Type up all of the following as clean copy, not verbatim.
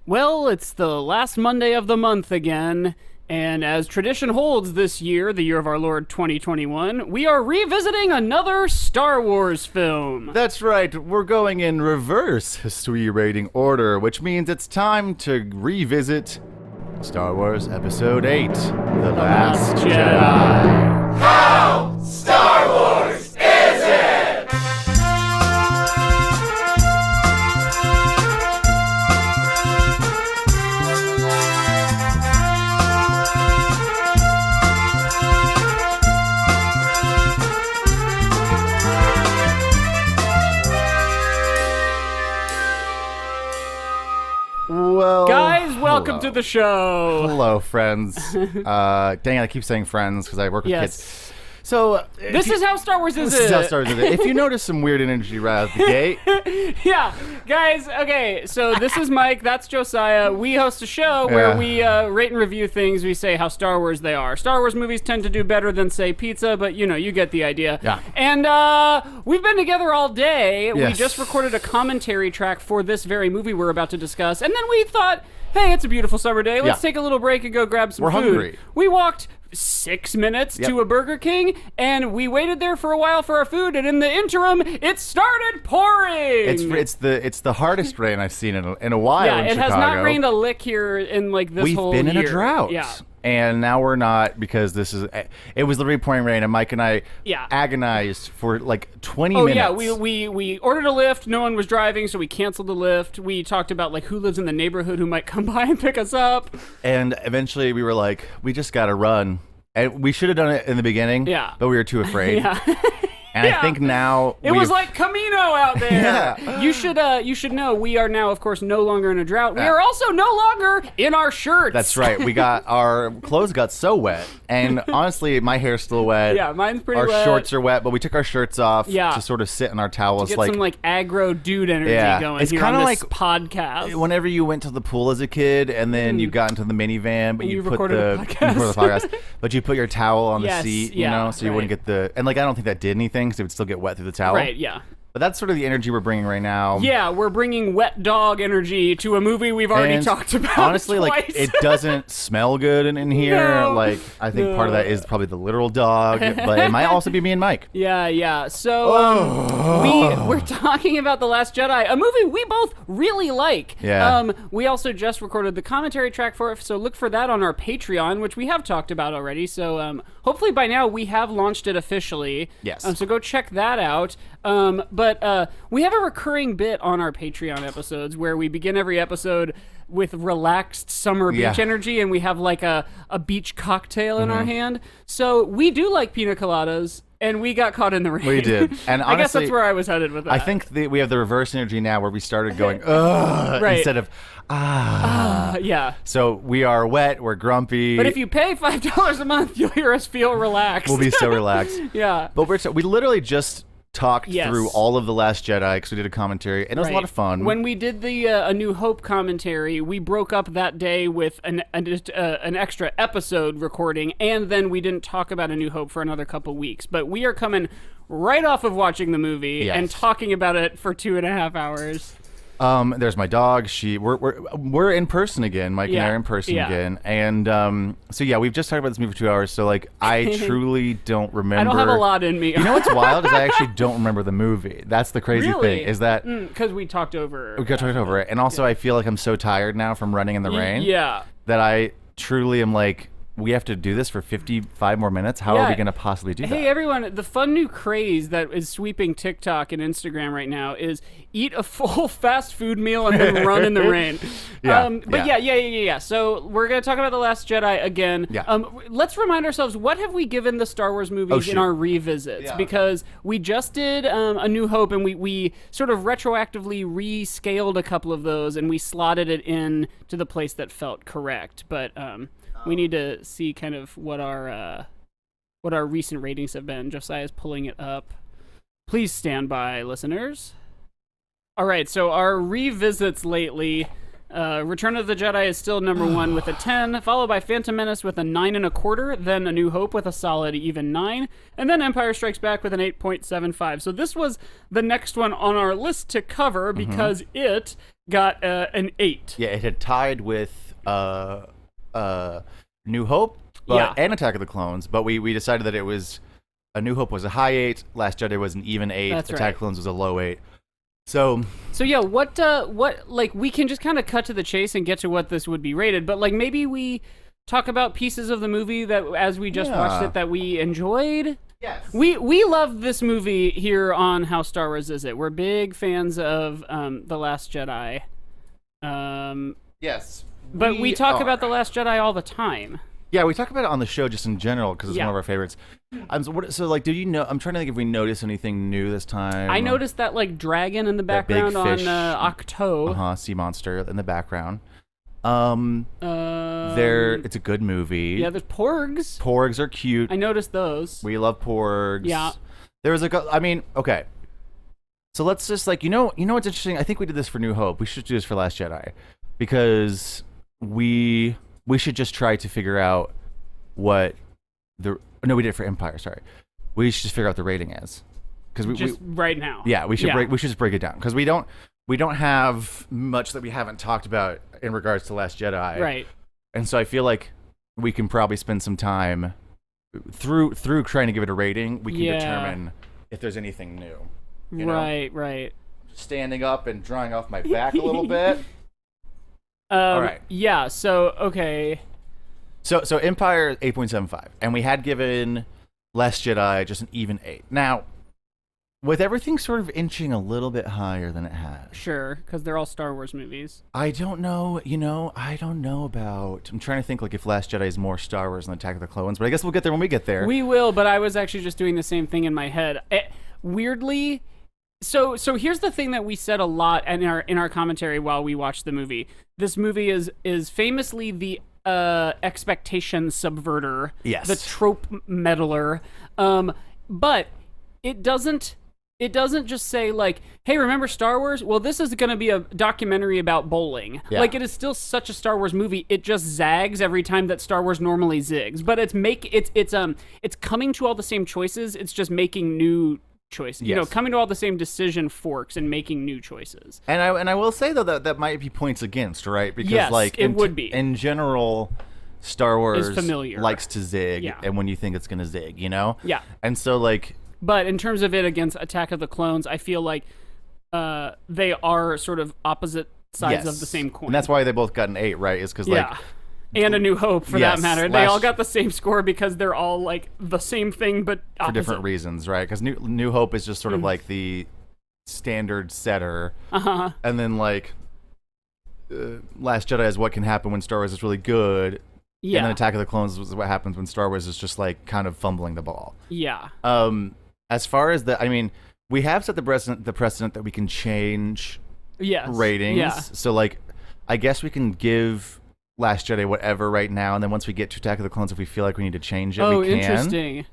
Well, it's the last Monday of the month again, and as tradition holds this year, the year of our Lord 2021, we are revisiting another Star Wars film. That's right, we're going in reverse history rating order, which means it's time to revisit Star Wars Episode 8, The Last Jedi. How Star Wars is it? Well, Guys, welcome to the show. Hello, friends. Dang it, I keep saying friends because I work with kids. So This is how Star Wars is. This is how Star Wars is. If you notice some weird energy right out the gate, Yeah, guys, okay, so this is Mike, that's Josiah. We host a show where we rate and review things. We say how Star Wars they are. Star Wars movies tend to do better than, say, pizza, but, you know, you get the idea. Yeah. And we've been together all day. We Yes. just recorded a commentary track for this very movie we're about to discuss, and then we thought, hey, it's a beautiful summer day. Let's take a little break and go grab some We're food. hungry. We walked 6 minutes to a Burger King, and we waited there for a while for our food, and in the interim, it started pouring! it's the hardest rain I've seen in a while. Yeah, in it has Chicago. not rained a lick here in like this We've whole been year. in a drought. Yeah. And now we're not because it was literally pouring rain, and Mike and I Yeah. agonized for like 20 Oh minutes. yeah, we ordered a Lyft. No one was driving, so we canceled the Lyft. We talked about like who lives in the neighborhood who might come by and pick us up. And eventually we were like, we just got to run. And we should have done it in the beginning, but we were too afraid. Yeah. And I think now it was like Camino out there. Yeah. You should know we are now, of course, no longer in a drought. We are also no longer in our shirts. That's right. We got our clothes got so wet, and honestly, my hair's still wet. Yeah, mine's pretty our wet. Our shorts are wet, but we took our shirts off to sort of sit in our towels, Get like some like aggro dude energy going it's here kind on of this like podcast. Whenever you went to the pool as a kid, and then you got into the minivan, but you put recorded the a podcast. you recorded the podcast, but you put your towel on the seat, you know, so you wouldn't get and like I don't think that did anything, because it would still get wet through the towel. Right. Yeah. But that's sort of the energy we're bringing right now. Yeah, we're bringing wet dog energy to a movie we've already And talked about. honestly, twice. like it doesn't smell good in here. No. Like I think part of that is probably the literal dog, but it might also be me and Mike. Yeah. So we're talking about The Last Jedi, a movie we both really like. Yeah. We also just recorded the commentary track for it, so look for that on our Patreon, which we have talked about already. So hopefully by now we have launched it officially. Yes. So go check that out. But we have a recurring bit on our Patreon episodes where we begin every episode with relaxed summer beach energy, and we have like a beach cocktail in our hand. So we do like pina coladas, and we got caught in the rain. We did. And I guess honestly, that's where I was headed with that. I think we have the reverse energy now, where we started going ugh instead of yeah. So we are wet, we're grumpy. But if you pay $5 a month, you'll hear us feel relaxed. we'll be so relaxed. Yeah. But we literally just talked Yes. through all of The Last Jedi because we did a commentary, and it was a lot of fun. When we did the A New Hope commentary, we broke up that day with an extra episode recording, and then we didn't talk about A New Hope for another couple weeks. But we are coming right off of watching the movie and talking about it for 2.5 hours. There's my dog. We're in person again. Mike and I are in person again. And so yeah, we've just talked about this movie for 2 hours. So like, I truly don't remember. I don't have a lot in me. You know what's wild is I actually don't remember the movie. That's the crazy thing. Is that because we talked over. we talked over it, and also I feel like I'm so tired now from running in the rain. Yeah. That I truly am like, we have to do this for 55 more minutes. How are we going to possibly do that? Hey, everyone, the fun new craze that is sweeping TikTok and Instagram right now is eat a full fast food meal and then run in the rain. Yeah. So we're going to talk about The Last Jedi again. Yeah. Let's remind ourselves, what have we given the Star Wars movies in our revisits? Yeah. Because we just did A New Hope, and we sort of retroactively rescaled a couple of those, and we slotted it in to the place that felt correct. But we need to see kind of what our recent ratings have been. Josiah's pulling it up. Please stand by, listeners. All right, so our revisits lately, Return of the Jedi is still number 1 with a 10, followed by Phantom Menace with a 9.25, then A New Hope with a solid even 9, and then Empire Strikes Back with an 8.75. So this was the next one on our list to cover because it got an 8. Yeah, it had tied with New Hope and Attack of the Clones, but we decided that it was A New Hope was a high 8, Last Jedi was an even 8, That's Attack right. of the Clones was a low 8. So yeah, what like we can just kind of cut to the chase and get to what this would be rated, but like maybe we talk about pieces of the movie that as we just watched it that we enjoyed. yes, We love this movie here on How Star Wars Is It. We're big fans of The Last Jedi. yes, But we talk about The Last Jedi all the time. Yeah, we talk about it on the show just in general because it's Yeah. one of our favorites. So like, did you know? I'm trying to think if we noticed anything new this time. I noticed that like dragon in the That big background on fish. Octo. Sea monster in the background. It's a good movie. Yeah, there's porgs. Porgs are cute. I noticed those. We love porgs. Yeah. There was okay. So let's just like you know what's interesting? I think we did this for New Hope. We should do this for Last Jedi because we should just try to figure out what we did it for Empire. Sorry, we should just figure out what the rating is because we right now. yeah we should just break it down because we don't have much that we haven't talked about in regards to Last Jedi. Right. And so I feel like we can probably spend some time through trying to give it a rating. We can determine if there's anything new. You know? Right. Standing up and drawing off my back a little bit. All right. Yeah. So okay. So Empire 8.75, and we had given Last Jedi just an even 8. Now, with everything sort of inching a little bit higher than it has, Sure, because they're all Star Wars movies. I don't know. I don't know about. I'm trying to think like if Last Jedi is more Star Wars than Attack of the Clones, but I guess we'll get there when we get there. We will, but I was actually just doing the same thing in my head. Weirdly, so here's the thing that we said a lot in our commentary while we watched the movie. This movie is famously the expectation subverter, Yes. the trope meddler, but it doesn't just say like, hey, remember Star Wars? Well, this is going to be a documentary about bowling. Yeah. Like, it is still such a Star Wars movie. It just zags every time that Star Wars normally zigs. But it's coming to all the same choices. It's just making new choices. Yes. Coming to all the same decision forks and making new choices. And I will say though that might be points against, right? Because Yes, like it would be. In general, Star Wars familiar. likes to zig, Yeah. and when you think it's gonna zig, Yeah. And so like. But in terms of it against Attack of the Clones, I feel like they are sort of opposite sides of the same coin. And that's why they both got an 8, right? Is because like and A New Hope, for that Yes, matter. They all last- got the same score because they're all like the same thing, but opposite. for different reasons, right? Because New Hope is just sort of like the standard setter, and then like Last Jedi is what can happen when Star Wars is really good. Yeah. And then Attack of the Clones is what happens when Star Wars is just like kind of fumbling the ball. Yeah. As far as we have set the precedent that we can change Yes. ratings. Yeah. So like, I guess we can give Last Jedi whatever right now, and then once we get to Attack of the Clones, if we feel like we need to change it, Oh, we can. interesting.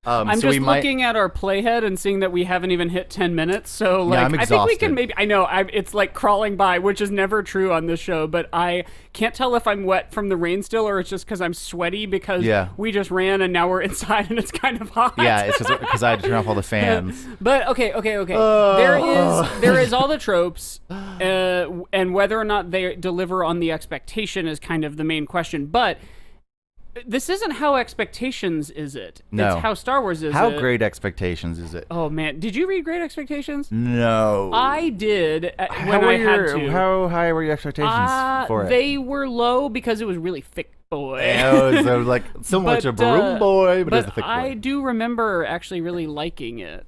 I'm so just we might, looking at our playhead and seeing that we haven't even hit 10 minutes. So, like, I'm I think we exhausted. can maybe. I know it's like crawling by, which is never true on this show. But I can't tell if I'm wet from the rain still, or it's just because I'm sweaty because we just ran and now we're inside and it's kind of hot. Yeah, it's because I had to turn off all the fans. But okay. There is all the tropes, and whether or not they deliver on the expectation is kind of the main question. But this isn't How Expectations Is It? No. It's How Star Wars Is It. How Great Expectations is it? Oh man, did you read Great Expectations? No. I did when how I were had to. How high were your expectations for it? They were low because it was really thick, boy. So like similar to Baroom Boy, but it's a thick boy. I do remember actually really liking it.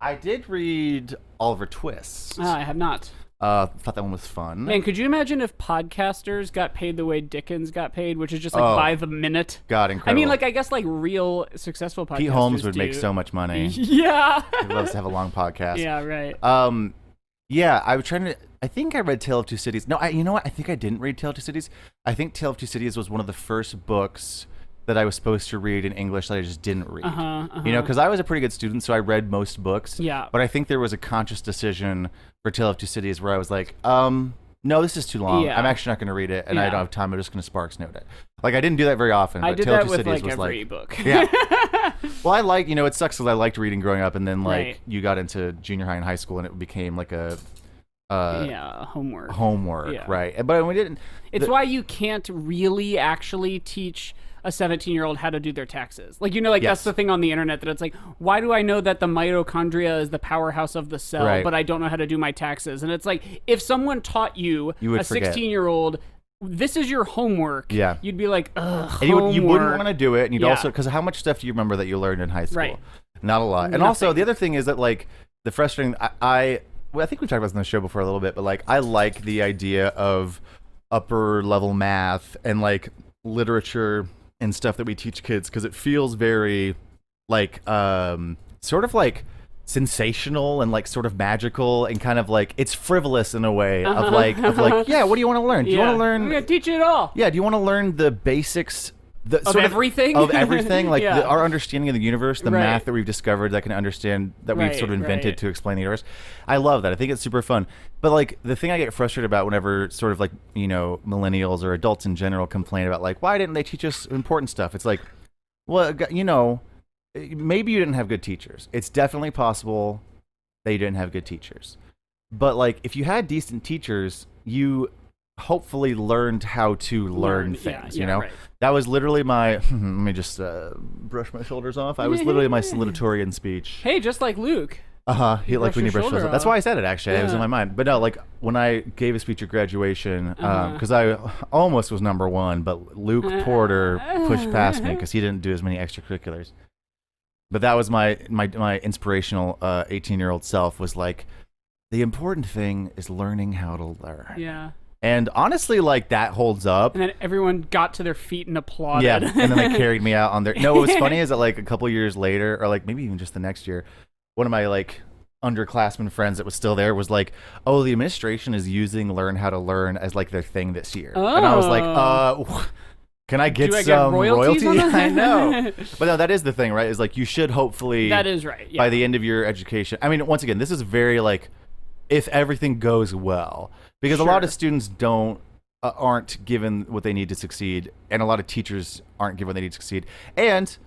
I did read Oliver Twist. I have not. Thought that one was fun. Man, could you imagine if podcasters got paid the way Dickens got paid, which is just like by the minute? God, incredible. I mean, like I guess like real successful podcasters. Pete Holmes would make do. so much money. Yeah. He loves to have a long podcast. Yeah. Right. Yeah, I was trying to. I think I read Tale of Two Cities. No, you know what? I think I didn't read Tale of Two Cities. I think Tale of Two Cities was one of the first books that I was supposed to read in English that I just didn't read. Because I was a pretty good student, so I read most books. Yeah. But I think there was a conscious decision for Tale of Two Cities where I was like, no, this is too long. Yeah. I'm actually not going to read it, and I Yeah. don't have time. I'm just going to Sparks note it. Like, I didn't do that very often. I but did Tale of that Two with Cities like was every book. Yeah. Well, I like, it sucks because I liked reading growing up, and then like Right. you got into junior high and high school, and it became like a homework. Yeah. right? But we didn't. It's why you can't really actually teach a 17-year-old how to do their taxes. Like, Yes. that's the thing on the internet that it's like, why do I know that the mitochondria is the powerhouse of the cell, Right. but I don't know how to do my taxes? And it's like, if someone taught you, would a forget. 16-year-old, this is your homework, Yeah. you'd be like, ugh, And you wouldn't want to do it, and you'd Yeah. also, because how much stuff do you remember that you learned in high school? Right. Not a lot. And also, the other thing is that like the frustrating, I think we've talked about this on the show before a little bit, but like I like the idea of upper level math and like literature and stuff that we teach kids because it feels very like sort of like sensational and like sort of magical and kind of like it's frivolous in a way of like yeah, what do you want to learn? Do you want to learn? I'm gonna teach you it all. Yeah, do you want to learn the basics Of everything? Of everything, like Yeah. our understanding of the universe, the Right. math that we've discovered that can understand that we've Right, sort of invented right. to explain the universe. I love that. I think it's super fun. But like the thing I get frustrated about whenever sort of like millennials or adults in general complain about like why didn't they teach us important stuff? It's like, well, maybe you didn't have good teachers. It's definitely possible that you didn't have good teachers. But like if you had decent teachers, you hopefully learned how to learn things, yeah, you know? right. That was literally my, let me just brush my shoulders off. I was literally my salutatorian speech. Hey, just like Luke. He like brush when your you brush shoulder shoulders off. That's off. why I said it actually. It was in Yeah. my mind. But no, like when I gave a speech at graduation, Uh-huh. because I almost was number one, but Luke Porter pushed past me because he didn't do as many extracurriculars. But that was my inspirational 18-year-old self was like, the important thing is learning how to learn. Yeah. And honestly, like that holds up. And then everyone got to their feet and applauded. Yeah, and then they carried me out on their. No, what was funny is that like a couple years later, or like maybe even just the next year, one of my like underclassmen friends that was still there was like, "Oh, the administration is using Learn How to Learn as like their thing this year," and I was like, can I get Do I some get royalties on that? I know, but no, that is the thing, right? Is like you should hopefully That is right. Yeah. by the end of your education. I mean, once again, this is very like if everything goes well, because a lot of Sure. students aren't given what they need to succeed, and a lot of teachers aren't given what they need to succeed, and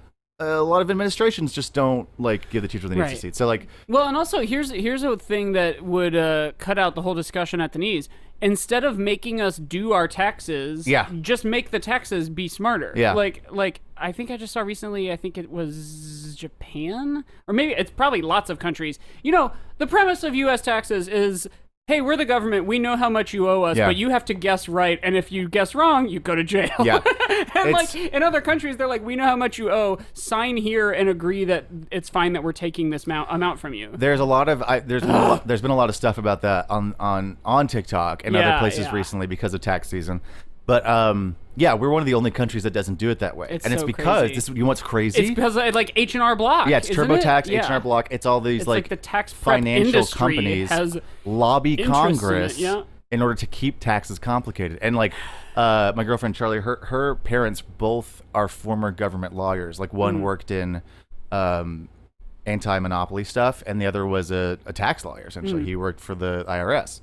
a lot of administrations just don't like give the teachers what they need to Right. succeed. So like, Well, and also here's a thing that would cut out the whole discussion at the knees. Instead of making us do our taxes, Yeah. just make the taxes be smarter. Yeah. Like I think I just saw recently. I think it was Japan, or maybe it's probably lots of countries. The premise of U.S. taxes is, hey, we're the government. We know how much you owe us, Yeah. but you have to guess right. And if you guess wrong, you go to jail. Yeah. And It's- like in other countries, they're like, we know how much you owe. Sign here and agree that it's fine that we're taking this amount from you. there's a lot of there's been a lot of stuff about that on TikTok and other Yeah, places yeah. recently because of tax season. But yeah, we're one of the only countries that doesn't do it that way, It's and it's so because crazy. you know what's crazy? It's because like H&R Block. Yeah, it's isn't TurboTax, it? Yeah. H&R Block. It's all these It's like the tax prep financial industry companies has lobby interest in it, Congress yeah. in order to keep taxes complicated. And like my girlfriend Charlie, her parents both are former government lawyers. Like one worked in anti-monopoly stuff, and the other was a tax lawyer. Essentially, he worked for the IRS.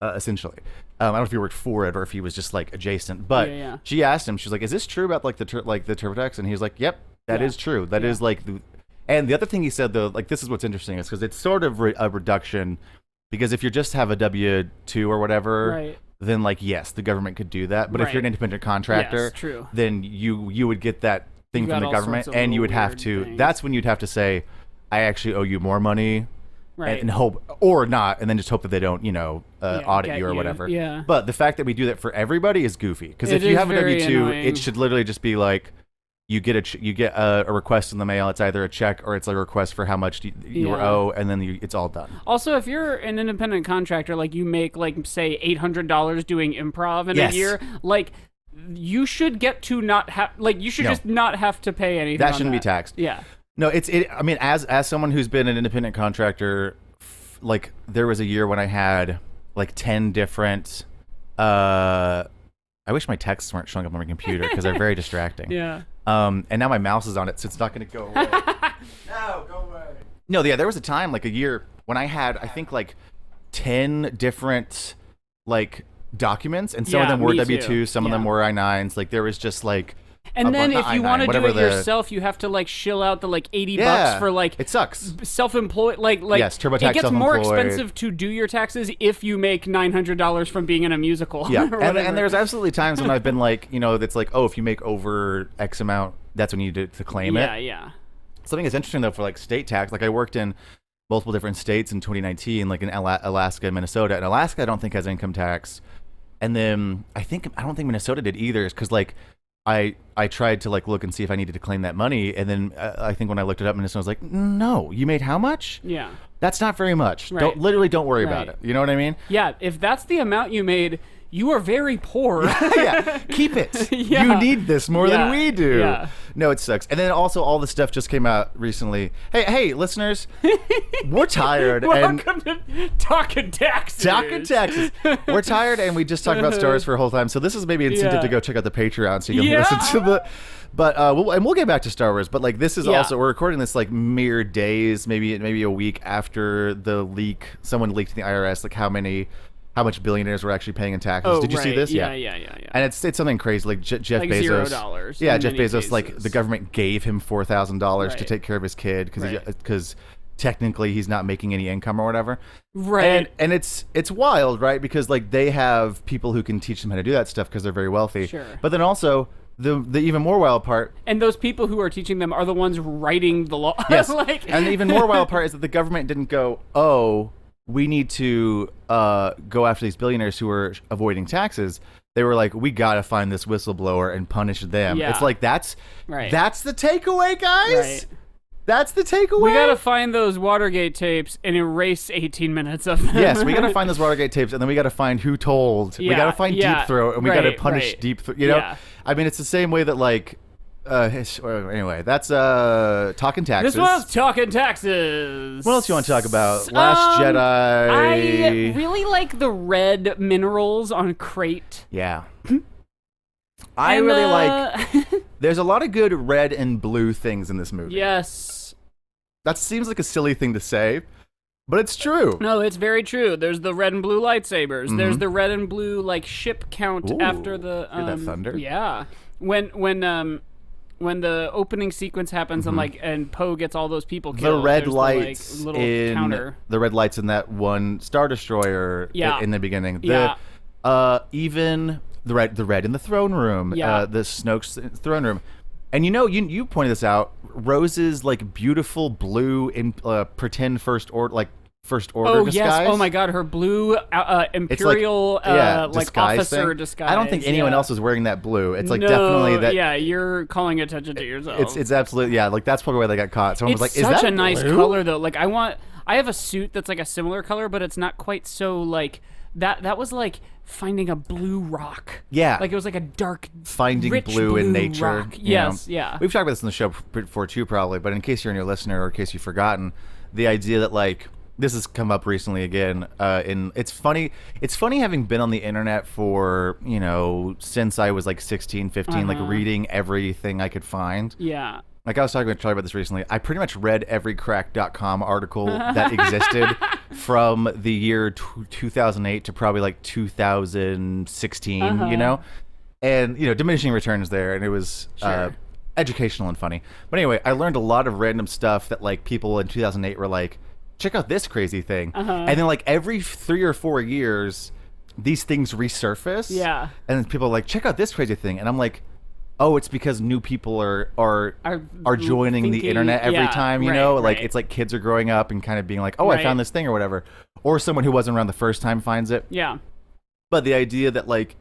Essentially. I don't know if he worked for it or if he was just like adjacent, but Yeah. she asked him, she's like, "Is this true about like the TurboTax?" And he was like, "Yep, that is true. That is like the." And the other thing he said though, like this is what's interesting, is because it's sort of a reduction, because if you just have a W-2 or whatever, Right. then like yes, the government could do that. But if you're an Right. independent contractor, Yes, true. then you would get that thing You from got the all government, sorts of and you would little have weird to. things. That's when you'd have to say, "I actually owe you more money." Right. And hope, or not, and then just hope that they don't, audit get you or you. whatever. Yeah. But the fact that we do that for everybody is goofy. Because if It you is have a very W-2, annoying. it should literally just be like, you get a request in the mail. It's either a check or it's a request for how much you Yeah. owe, and then it's all done. Also, if you're an independent contractor, like you make like say $800 doing improv in Yes. a year, like you should get to not have you should No. just not have to pay anything. That on shouldn't be taxed. Yeah. No, I mean, as someone who's been an independent contractor, like there was a year when I had like 10 different. I wish my texts weren't showing up on my computer because they're very distracting. Yeah. And now my mouse is on it, so it's not going to go away. No, go away. No, yeah, there was a time, like a year, when I had, I think, like 10 different, like, documents, and some of Yeah, them were me W-2s, too. some of them Yeah. were I-9s. Like there was just like. And then not if you I-9, want to do whatever it yourself, you have to like shill out the like $80 for like it sucks. self-employed. Like Yes, TurboTax it gets more self-employed. expensive to do your taxes if you make $900 from being in a musical. Yeah, or and whatever. there's absolutely times when I've been like, it's like, oh, if you make over X amount, that's when you need to claim it. Yeah. Something that's interesting though for like state tax, like I worked in multiple different states in 2019, like in Alaska and Minnesota. And Alaska, I don't think has income tax, and then I don't think Minnesota did either, because like I tried to like look and see if I needed to claim that money, and then I think when I looked it up, Minnesota was like, no, you made how much? Yeah. That's not very much. Right. Don't worry about Right. it. You know what I mean? Yeah, if that's the amount you made, you are very poor. Yeah, keep it. Yeah. You need this more than Yeah. we do. Yeah. No, it sucks. And then also all the stuff just came out recently. Hey, listeners, we're tired. and Welcome to Talking Taxes. Talking taxes. We're tired, and we just talked about Star Wars for a whole time. So this is maybe incentive Yeah. to go check out the Patreon so you can Yeah. listen to the. But we'll get back to Star Wars. But like this is Yeah. also, we're recording this like mere days, maybe a week after the leak. Someone leaked to the IRS like how much billionaires were actually paying in taxes. Oh, Did you see right. this? Yeah. And it's something crazy. Like Jeff Like Bezos. $0 Yeah, in Jeff many Bezos. Like cases. the government gave him $4,000 to Right. take care of his kid Right. because technically he's not making any income or whatever. Right. And it's wild, right? Because like they have people who can teach them how to do that stuff because they're very wealthy. Sure. But then also the even more wild part. And those people who are teaching them are the ones writing the law. Yes. Like, And the even more wild part is that the government didn't go, oh, we need to go after these billionaires who are avoiding taxes. They were like, we gotta find this whistleblower and punish them. Yeah. It's like that's Right. the takeaway, guys. Right. That's the takeaway. We gotta find those Watergate tapes and erase 18 minutes of them. Yes, we gotta find those Watergate tapes, and then we gotta find who told. We Yeah, gotta find yeah, Deep Throat, and we gotta right, punish right. Deep Throat. You know, Yeah. I mean, it's the same way that like, anyway, that's talking taxes. This was Talking Taxes. What else you want to talk about? Last Jedi. I really like the red minerals on Crate. Yeah. I And, really like. There's a lot of good red and blue things in this movie. Yes. That seems like a silly thing to say, but it's true. No, it's very true. There's the red and blue lightsabers. There's the red and blue like ship count Ooh, after the hear that thunder? Yeah. When the opening sequence happens and Poe gets all those people killed. The red there's lights the, like, little in counter. the red lights in that one Star Destroyer Yeah. in the beginning. Yeah. Even the red in the throne room. Yeah. The Snoke's throne room. And you pointed this out. Rose's like beautiful blue in pretend first order Oh disguise. yes! Oh my God! Her blue imperial like disguise officer thing. disguise. I don't think anyone yeah. else is wearing that blue. It's like No, definitely that. Yeah, you're calling attention to yourself. It's absolutely like that's probably why they got caught. Someone It's was like, "Is such that a nice blue?" color though. Like I have a suit that's like a similar color, but it's not quite so like that. That was like finding a blue rock. Yeah. Like it was like a dark, Finding rich blue in nature. rock. you know. Yes, yeah. We've talked about this in the show before too, probably. But in case you're a new listener or in case you've forgotten, the idea that like this has come up recently again. It's funny. It's funny having been on the internet for since I was like 16, 15, like reading everything I could find. Yeah. Like I was talking with Charlie about this recently. I pretty much read every crack.com article that existed from the year 2008 to probably like 2016, And, diminishing returns there. And it was educational and funny. But anyway, I learned a lot of random stuff that like people in 2008 were like, check out this crazy thing. And then like every 3 or 4 years, these things resurface. Yeah. And then people are like, check out this crazy thing. And I'm like, oh, it's because new people are joining the thinking- internet every yeah, time, right, like right. it's like kids are growing up and kind of being like, oh, I Right. found this thing or whatever, or someone who wasn't around the first time finds it. Yeah. But the idea that like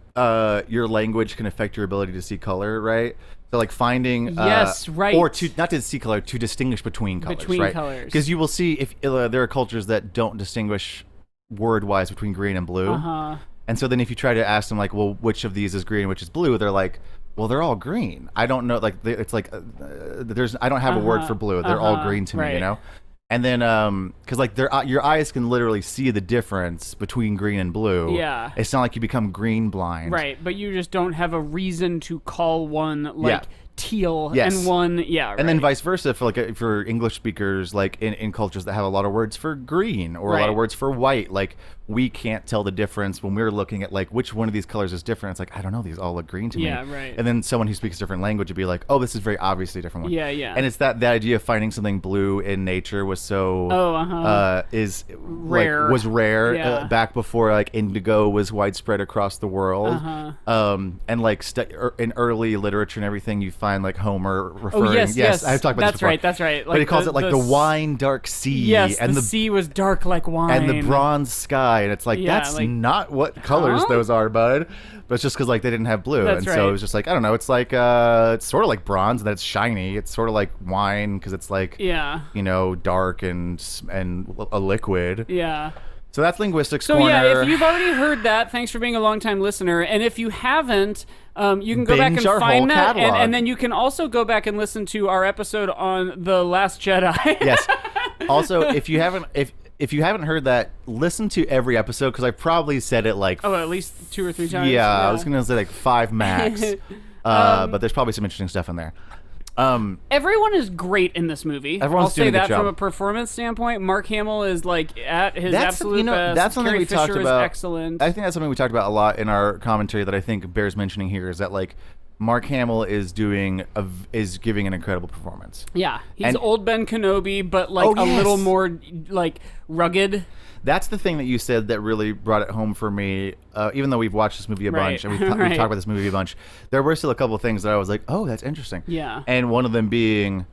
your language can affect your ability to see color, right? So like finding Yes, right. or to not to see color, to distinguish between colors, Between right? colors. Because you will see if there are cultures that don't distinguish word-wise between green and blue. And so then if you try to ask them like, well, which of these is green, which is blue, they're like, well, they're all green. I don't know. Like it's like I don't have a word for blue. They're all green to me, right. And then because like your eyes can literally see the difference between green and blue. Yeah. It's not like you become green blind. Right, but you just don't have a reason to call one like teal Yes. and one And then vice versa for English speakers, like in cultures that have a lot of words for green or a lot of words for white, like we can't tell the difference when we're looking at like which one of these colors is different. It's like, I don't know, these all look green to me. Yeah, right. And then someone who speaks a different language would be like, oh, this is very obviously a different one. Yeah, yeah. And it's that idea of finding something blue in nature was so is rare. like, was rare Yeah. back before like indigo was widespread across the world. And like in early literature and everything, you find like Homer referring. Yes. I've talked about this before. That's right. But he calls it like the wine dark sea. Yes, and the sea was dark like wine. and the bronze sky, and it's like that's like, not what colors those are, bud. But it's just because like they didn't have blue, That's and so it was just like, I don't know. It's like it's sort of like bronze, and then it's shiny. It's sort of like wine because it's like dark and a liquid. Yeah. So that's Linguistics So Corner. yeah, if you've already heard that, thanks for being a longtime listener. And if you haven't, you can go back Binge and our find whole that, catalog. and then you can also go back and listen to our episode on the Last Jedi. Yes. Also, if you haven't heard that, listen to every episode because I probably said it like at least 2 or 3 times. Yeah, I was gonna say like 5 max. But there's probably some interesting stuff in there. Everyone is great in this movie. Everyone's I'll say doing a good that from job. a performance standpoint. Mark Hamill is like at his That's absolute best. that's something Carrie we talked Fisher about. is excellent. I think that's something we talked about a lot in our commentary that I think bears mentioning here is that like Mark Hamill is giving an incredible performance. Yeah, he's And- old Ben Kenobi, but like a little more like rugged. That's the thing that you said that really brought it home for me. Even though we've watched this movie a bunch and we've talked about this movie a bunch, there were still a couple of things that I was like, oh, that's interesting. Yeah. And one of them being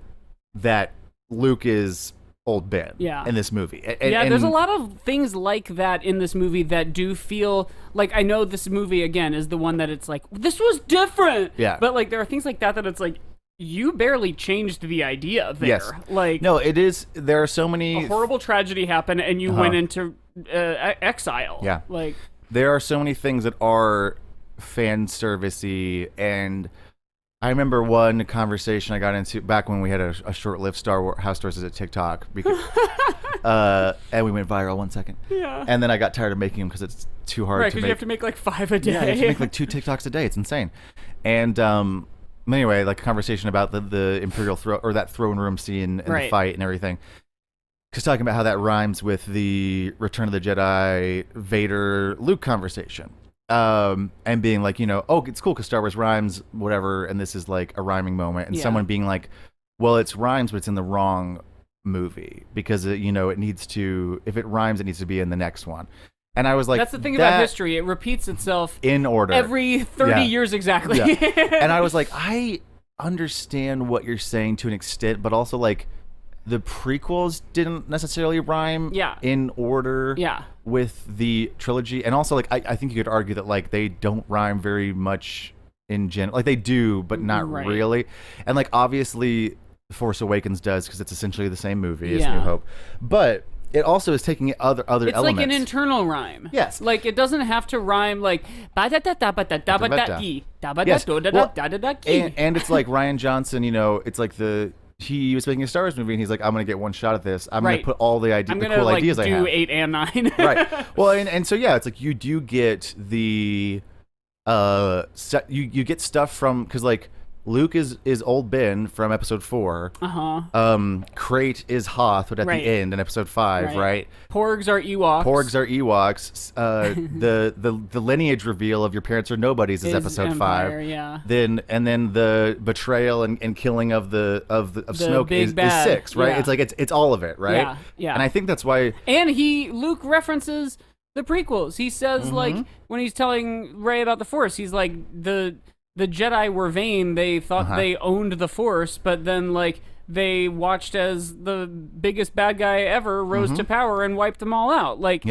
that Luke is old Ben in this movie. And There's a lot of things like that in this movie that do feel like, I know this movie again is the one that it's like, this was different. Yeah. But like there are things like that it's like, you barely changed the idea there. Yes. Like, no, it is. There are so many. A horrible tragedy happened and you went into exile. Yeah. Like, there are so many things that are fan servicey, and I remember one conversation I got into back when we had a short-lived Star Wars House Stores at TikTok, because, and we went viral 1 second. Yeah. And then I got tired of making them because it's too hard to make. Right, because you have to make like 5 a day. Yeah, you have to make like 2 TikToks a day. It's insane. And anyway, like a conversation about the Imperial throne or that throne room scene and the fight and everything. Because talking about how that rhymes with the Return of the Jedi Vader Luke conversation. And being like, oh, it's cool because Star Wars rhymes, whatever, and this is like a rhyming moment. And someone being like, well, it's rhymes, but it's in the wrong movie because, it needs to, if it rhymes, it needs to be in the next one. And I was like, that's the thing about history. It repeats itself in order every 30 years exactly. Yeah. And I was like, I understand what you're saying to an extent, but also like the prequels didn't necessarily rhyme in order with the trilogy. And also like I think you could argue that like they don't rhyme very much in general. Like they do, but not really. And like obviously Force Awakens does because it's essentially the same movie as New Hope. But it also is taking other elements. It's like an internal rhyme. Yes. Like it doesn't have to rhyme like and it's like Rian Johnson, it's like he was making a Star Wars movie and he's like, I'm gonna get one shot at this. I'm gonna put all the cool ideas I have. I'm gonna do 8 and 9. Right. Well, and so yeah, it's like you do get the you get stuff from, because like Luke is old Ben from episode 4. Crate is Hoth, but at the end in episode 5, right? Porgs are Ewoks. The lineage reveal of your parents are nobodies is episode Empire, 5. Yeah. Then the betrayal and killing of Snoke is 6, right? Yeah. It's like it's all of it, right? Yeah. Yeah. And I think that's why. And Luke references the prequels. He says like when he's telling Rey about the Force, he's like the Jedi were vain. They thought they owned the Force, but then like they watched as the biggest bad guy ever rose to power and wiped them all out. Like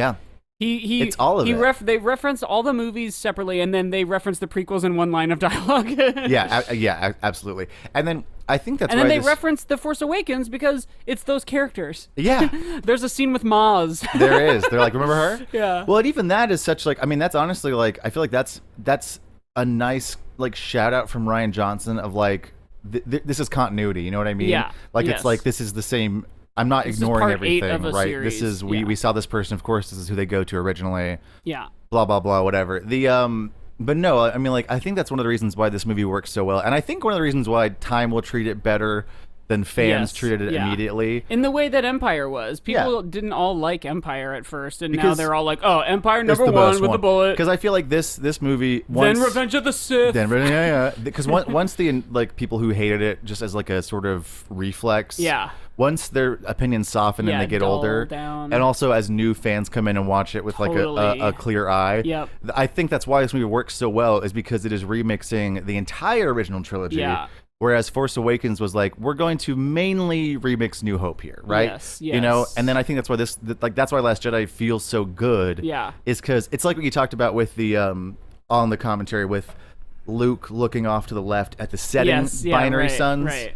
it's all of it. They reference all the movies separately, and then they reference the prequels in one line of dialogue. yeah, absolutely. And then I think that's and then they reference The Force Awakens because it's those characters. Yeah. There's a scene with Maz. There is. They're like, remember her? Yeah. Well, and even that is such like, I mean, that's honestly like, I feel like that's a nice like shout out from Rian Johnson of like this is continuity, you know what I mean? Yeah. Like it's like this is the same. I'm not ignoring everything, right? Series. This is we saw this person, of course this is who they go to originally. Yeah. Blah blah blah whatever. The But no, I mean, like, I think that's one of the reasons why this movie works so well, and I think one of the reasons why Time will treat it better than fans treated it immediately. In the way that Empire was. People didn't all like Empire at first, and now they're all like, oh, Empire number one with the bullet. Because I feel like this movie... Then Revenge of the Sith. Because once the like people who hated it, just as like a sort of reflex... Yeah. Once their opinions soften and they get older, down. and also as new fans come in and watch it with like a clear eye, I think that's why this movie works so well, is because it is remixing the entire original trilogy. Yeah. Whereas Force Awakens was like, we're going to mainly remix New Hope here, right? Yes. You know, and then I think that's why that's why Last Jedi feels so good. Yeah. Is because it's like what you talked about with the on the commentary with Luke looking off to the left at the setting binary suns. Right.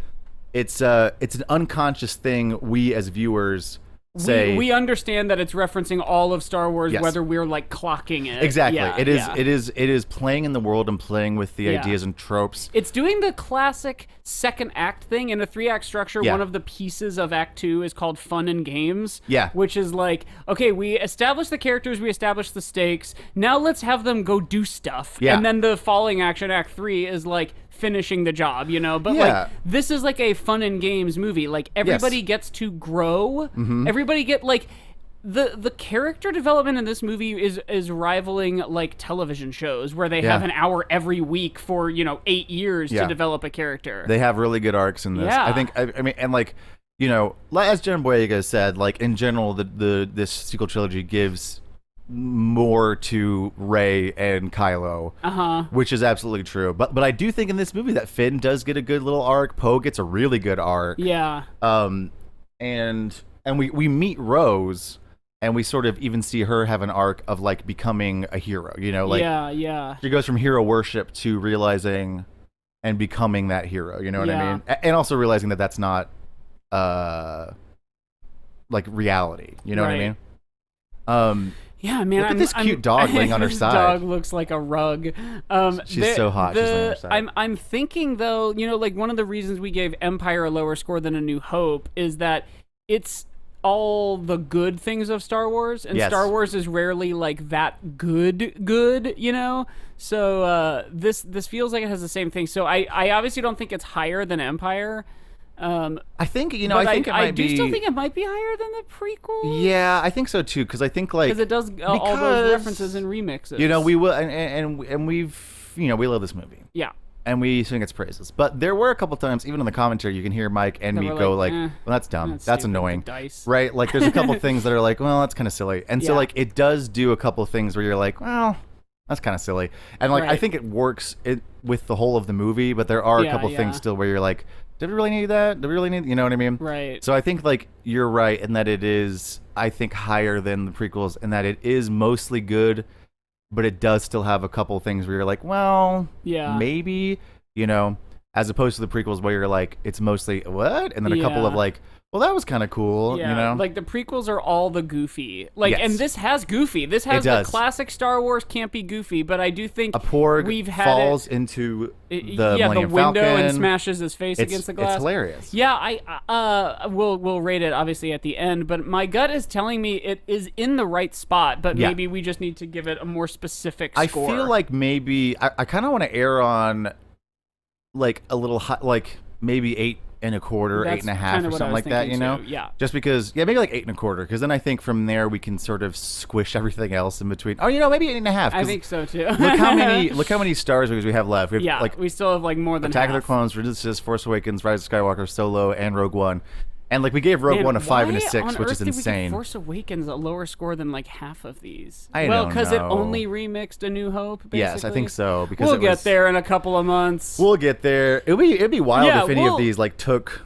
It's an unconscious thing we as viewers say. We understand that it's referencing all of Star Wars, whether we're like clocking it. Exactly. Yeah, it is playing in the world and playing with the ideas and tropes. It's doing the classic second act thing in a 3-act structure. One of the pieces of Act 2 is called Fun and Games. Yeah. Which is like, okay, we established the characters, we established the stakes. Now let's have them go do stuff. Yeah. And then the following action, Act 3, is like finishing the job, you know? But like, this is like a fun and games movie. Like, everybody gets to grow. Mm-hmm. Everybody get like... The character development in this movie is rivaling like television shows where they have an hour every week for 8 years to develop a character. They have really good arcs in this. Yeah. I think I mean, and like, as Jen Boyega said, like in general, this sequel trilogy gives more to Rey and Kylo, which is absolutely true. But I do think in this movie that Finn does get a good little arc. Poe gets a really good arc. Yeah. And we meet Rose. And we sort of even see her have an arc of like becoming a hero, like she goes from hero worship to realizing and becoming that hero, you know what I mean? And also realizing that that's not like reality, you know what I mean? Yeah, man. Look at this cute dog laying on her this side. Dog looks like a rug. She's so hot. She's laying on her side. I'm thinking though, like one of the reasons we gave Empire a lower score than A New Hope is that it's all the good things of Star Wars, and Star Wars is rarely like that good, so this feels like it has the same thing. So I obviously don't think it's higher than Empire. I think I do still think it might be higher than the prequel. Yeah, I think so too, because I think like because it does all those references and remixes. We will, and we've we love this movie. Yeah. And we sing its praises. But there were a couple times, even in the commentary, you can hear Mike and me go like, well, that's dumb. That's annoying. Dice. Right? Like, there's a couple things that are like, well, that's kind of silly. And so, like, it does do a couple things where you're like, well, that's kind of silly. And, like, I think it works with the whole of the movie, but there are a couple things still where you're like, did we really need that? Did we really need, you know what I mean? Right. So I think, like, you're right in that it is, I think, higher than the prequels and that it is mostly good, but it does still have a couple things where you're like, well, maybe, as opposed to the prequels where you're like, it's mostly what? And then a couple of like, well, that was kind of cool, like the prequels are all the goofy, and this has goofy. This has the classic Star Wars campy goofy, but I do think a porg we've had falls into the Millennium window Falcon and smashes his face against the glass. It's hilarious. Yeah, we'll rate it obviously at the end, but my gut is telling me it is in the right spot, but maybe we just need to give it a more specific score. I feel like maybe I kind of want to err on like a little high, like maybe 8 1/4, 8.5, or something like that, Yeah. Just because, maybe like 8 1/4, because then I think from there we can sort of squish everything else in between. Oh, maybe 8.5. I think so too. look how many Star Wars we have left. We have, we still have like more than Attack half. of the Clones, Resistance, Force Awakens, Rise of Skywalker, Solo, and Rogue One. And like we gave Rogue One a 5 and a 6, which is insane. Why on earth did we give Force Awakens a lower score than like half of these? I don't know. Because it only remixed A New Hope. Basically? Yes, I think so. Because we'll get there in a couple of months. We'll get there. It'd be wild if any of these like took,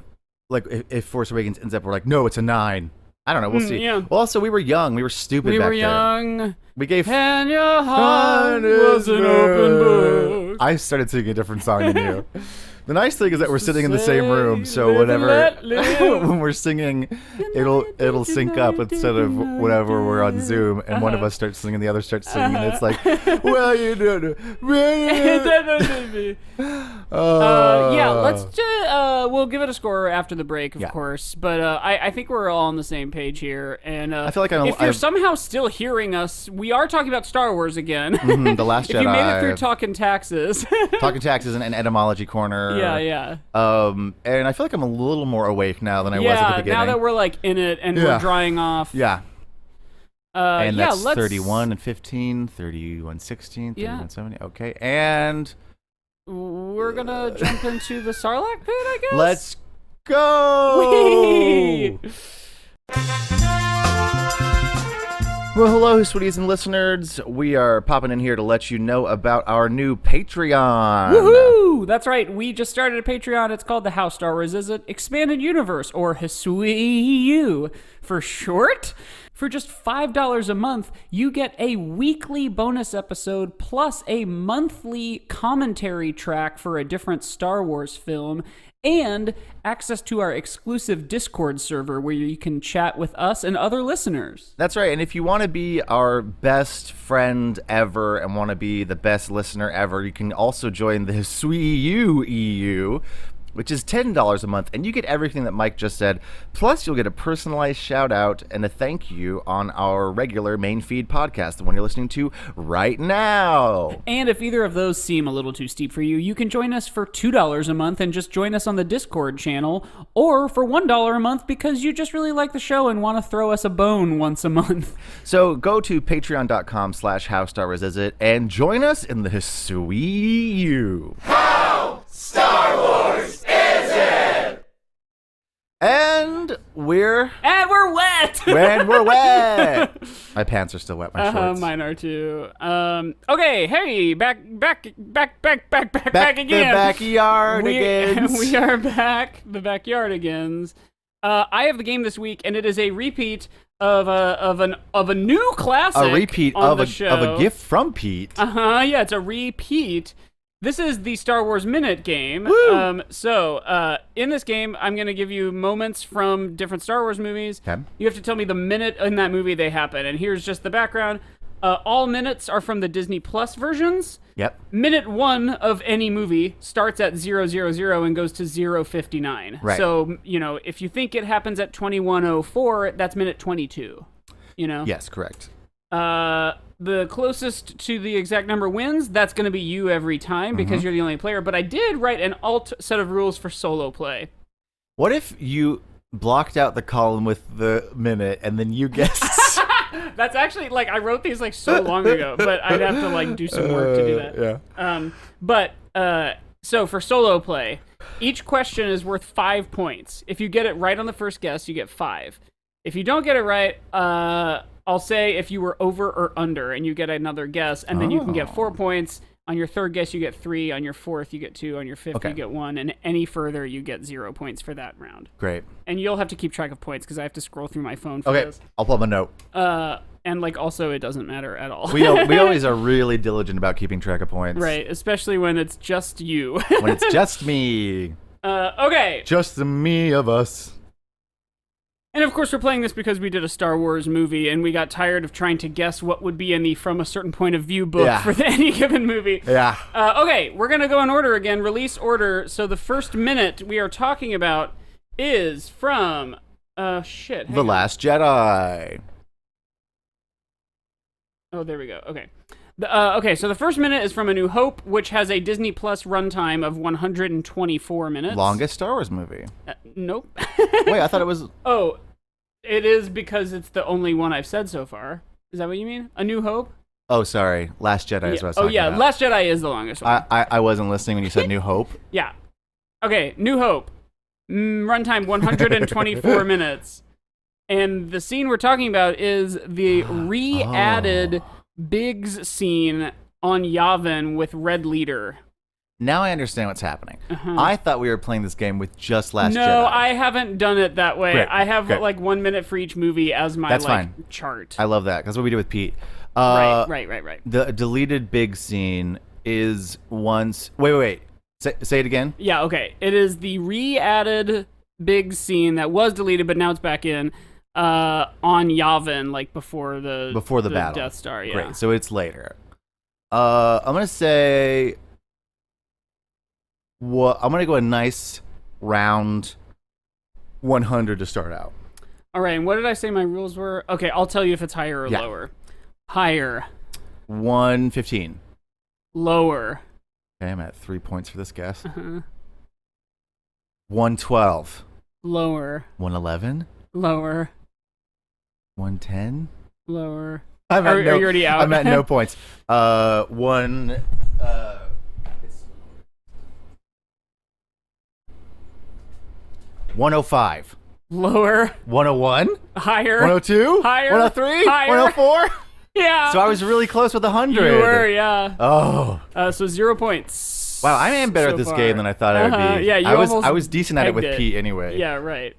like if Force Awakens ends up, we're like, no, it's a 9. I don't know. We'll see. Yeah. Well, also we were young. We were stupid. We back were then. young. We gave. And your heart was an open book. I started singing a different song than you. The nice thing is that we're sitting in the same room, so whenever when we're singing, it'll sync up instead of whenever we're on Zoom and one of us starts singing, the other starts singing, and it's like, well, you don't know. Yeah, let's we'll give it a score after the break, of course. But I think we're all on the same page here. And I feel like if you're somehow still hearing us, we are talking about Star Wars again. The Last Jedi. If you made it through Talking Taxes. Talking Taxes and Etymology Corner. Yeah. And I feel like I'm a little more awake now than I was at the beginning. Now that we're like in it and we're drying off. Yeah. And that's let's 31 and 15, 31, 16, 31, 70. Okay, and we're gonna jump into the Sarlacc pit, I guess. Let's go. Whee! Well, hello, sweeties and listeners. We are popping in here to let you know about our new Patreon. Woohoo! That's right. We just started a Patreon. It's called the How Star Wars Is It? Expanded Universe, or HSUU for short. For just $5 a month, you get a weekly bonus episode plus a monthly commentary track for a different Star Wars film and access to our exclusive Discord server where you can chat with us and other listeners. That's right. And if you want to be our best friend ever and want to be the best listener ever, you can also join the HSUU EU, which is $10 a month, and you get everything that Mike just said. Plus, you'll get a personalized shout-out and a thank you on our regular main feed podcast, the one you're listening to right now. And if either of those seem a little too steep for you, you can join us for $2 a month and just join us on the Discord channel, or for $1 a month because you just really like the show and want to throw us a bone once a month. So go to patreon.com/HowStarWarsIsIt and join us in the HSUU. How Star Wars is it? And we're wet. And we're wet. My pants are still wet. My shorts. Mine are too. Okay. Hey, back again. The backyardigans. We are back. The backyardigans. I have the game this week, and it is a repeat of a new classic. A repeat of a gift from Pete. Yeah, it's a repeat. This is the Star Wars Minute game. So in this game, I'm going to give you moments from different Star Wars movies. Okay. You have to tell me the minute in that movie they happen. And here's just the background. All minutes are from the Disney Plus versions. Yep. Minute 1 of any movie starts at 000 and goes to 059. Right. So, if you think it happens at 2104, that's minute 22. Yes, correct. The closest to the exact number wins. That's going to be you every time because you're the only player. But I did write an alt set of rules for solo play. What if you blocked out the column with the minute and then you guessed? That's actually, I wrote these, so long ago. But I'd have to, do some work to do that. Yeah. So for solo play, each question is worth 5 points. If you get it right on the first guess, you get 5. If you don't get it right, I'll say if you were over or under, and you get another guess, and then you can get 4 points. On your third guess, you get 3. On your fourth, you get 2. On your fifth, you get 1. And any further, you get 0 points for that round. Great. And you'll have to keep track of points because I have to scroll through my phone for this. I'll pull up a note. And also, it doesn't matter at all. We always are really diligent about keeping track of points. Right, especially when it's just you. When it's just me. Okay. Just the me of us. And of course, we're playing this because we did a Star Wars movie, and we got tired of trying to guess what would be in the From a Certain Point of View book for any given movie. Yeah. Okay, we're going to go in order again, release order. So the first minute we are talking about is from, The Last Jedi. Oh, there we go. Okay. Okay, so the first minute is from A New Hope, which has a Disney Plus runtime of 124 minutes. Longest Star Wars movie. Nope. Wait, I thought it was... Oh, it is because it's the only one I've said so far. Is that what you mean? A New Hope? Oh, sorry. Last Jedi is what I was talking about. Last Jedi is the longest one. I wasn't listening when you said New Hope. Yeah. Okay, New Hope. Runtime 124 minutes. And the scene we're talking about is the re-added... Biggs scene on Yavin with Red Leader. Now I understand what's happening. I thought we were playing this game with just Last Jedi. No, I haven't done it that way. Great. I have 1 minute for each movie as my chart. I love that. That's what we did with Pete. Right. The deleted Biggs scene is once... Wait. Say it again. Yeah, okay. It is the re-added big scene that was deleted, but now it's back in on Yavin, like before the battle. Death Star. Yeah. Great. So it's later. I'm gonna say. Well, I'm gonna go a nice round 100 to start out. All right. And what did I say my rules were? Okay, I'll tell you if it's higher or lower. Higher. 115. Lower. Okay, I'm at 3 points for this guess. 112. Lower. 111. Lower. 110. Lower. Are you already out? I'm at no points. It's 105. Lower. 101. Higher. 102. Higher. 103. Higher. 104. Yeah. So I was really close with 100. You were, yeah. Oh. So 0 points. Wow, I am better so at this far. game than I thought I would be. Yeah, you I was almost decent at it with pegged it. Pete anyway. Yeah, right.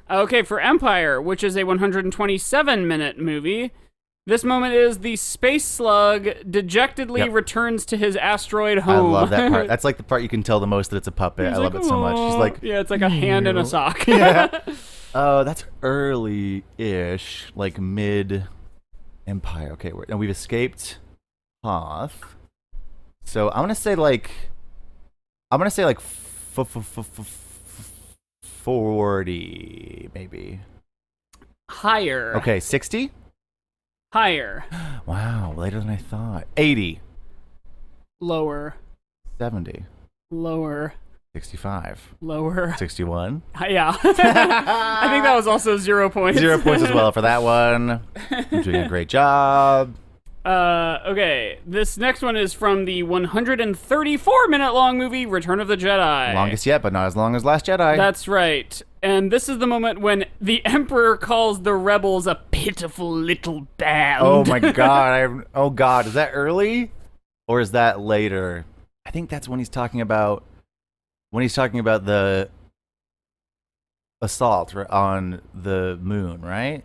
Okay, for Empire, which is a 127-minute movie, this moment is the space slug dejectedly returns to his asteroid home. I love that part. That's like the part you can tell the most that it's a puppet. I love it so much. She's like, yeah, it's like a hand in a sock. Yeah. That's early-ish, like mid-Empire. Okay, we've escaped Hoth. So I'm gonna say like 40 maybe. Higher. Okay, 60. Higher. Wow, later than I thought. 80. Lower. 70. Lower. 65. Lower. 61. Yeah. I think that was also 0 points. 0 points as well for that one. I'm doing a great job. Okay. This next one is from the 134-minute long movie Return of the Jedi. Longest yet, but not as long as Last Jedi. That's right. And this is the moment when the Emperor calls the rebels a pitiful little band. Oh my god. Oh god, is that early? Or is that later? I think that's when he's talking about the assault on the moon, right?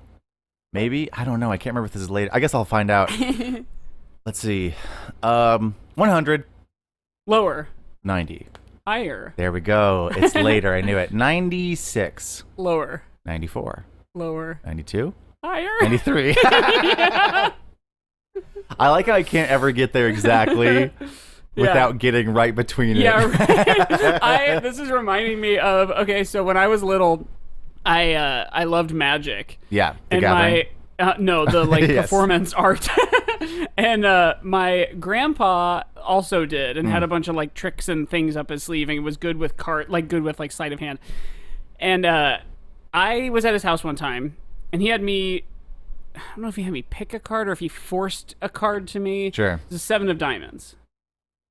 Maybe? I don't know. I can't remember if this is later. I guess I'll find out. Let's see. 100. Lower. 90. Higher. There we go. It's later. I knew it. 96. Lower. 94. Lower. 92. Higher. 93. Yeah. I like how I can't ever get there exactly without getting right between it. Yeah, right. This is reminding me of, okay, so when I was little, I loved magic. Yeah, the and gathering. the Yes. performance art. And my grandpa also did and had a bunch of like tricks and things up his sleeve, and it was good with sleight of hand. And I was at his house one time, and he had me, I don't know if he had me pick a card or if he forced a card to me. Sure. It was a 7 of diamonds.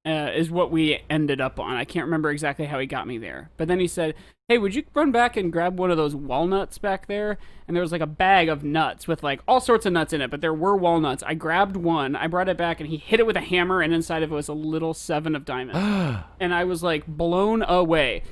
Is what we ended up on. I can't remember exactly how he got me there. But then he said, hey, would you run back and grab one of those walnuts back there? And there was like a bag of nuts with like all sorts of nuts in it, but there were walnuts. I grabbed one, I brought it back, and he hit it with a hammer, and inside of it was a little 7 of diamonds. And I was like blown away.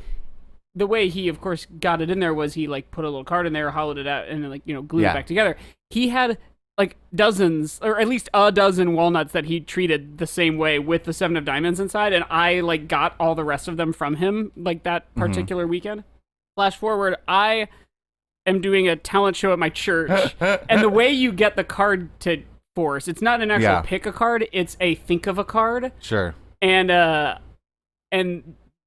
The way he, of course, got it in there was he like put a little card in there, hollowed it out, and then like, glued it back together. He had like dozens, or at least a dozen walnuts that he treated the same way with the 7 of diamonds inside, and I like got all the rest of them from him like that particular weekend. Flash forward, I am doing a talent show at my church, and the way you get the card to force, it's not an actual pick a card, it's a think of a card. Sure. And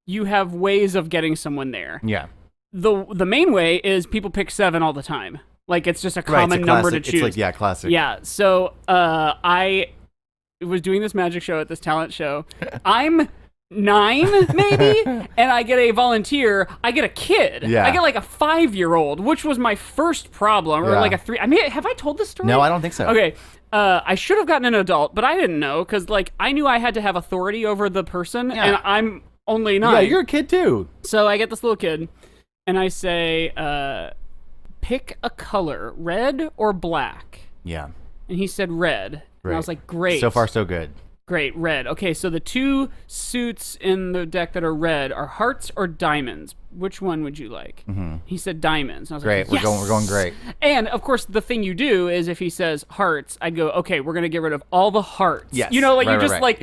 you have ways of getting someone there. Yeah. The main way is people pick 7 all the time. Like, it's just a common number to choose. It's like, classic. Yeah, so I was doing this magic show at this talent show. I'm 9, maybe, and I get a volunteer. I get a kid. Yeah. I get like a 5-year-old, which was my first problem, or like a 3. I mean, have I told this story? No, I don't think so. Okay. I should have gotten an adult, but I didn't know, because like I knew I had to have authority over the person, and I'm only 9. Yeah, you're a kid too. So I get this little kid, and I say, pick a color, red or black. Yeah. And he said red. And I was like, great. So far, so good. Great, red. Okay, so the two suits in the deck that are red are hearts or diamonds. Which one would you like? Mm-hmm. He said diamonds. And I was Great, like, yes! we're going great. And of course, the thing you do is if he says hearts, I'd go, okay, we're gonna get rid of all the hearts. Yes. You know, like Right, you just right. like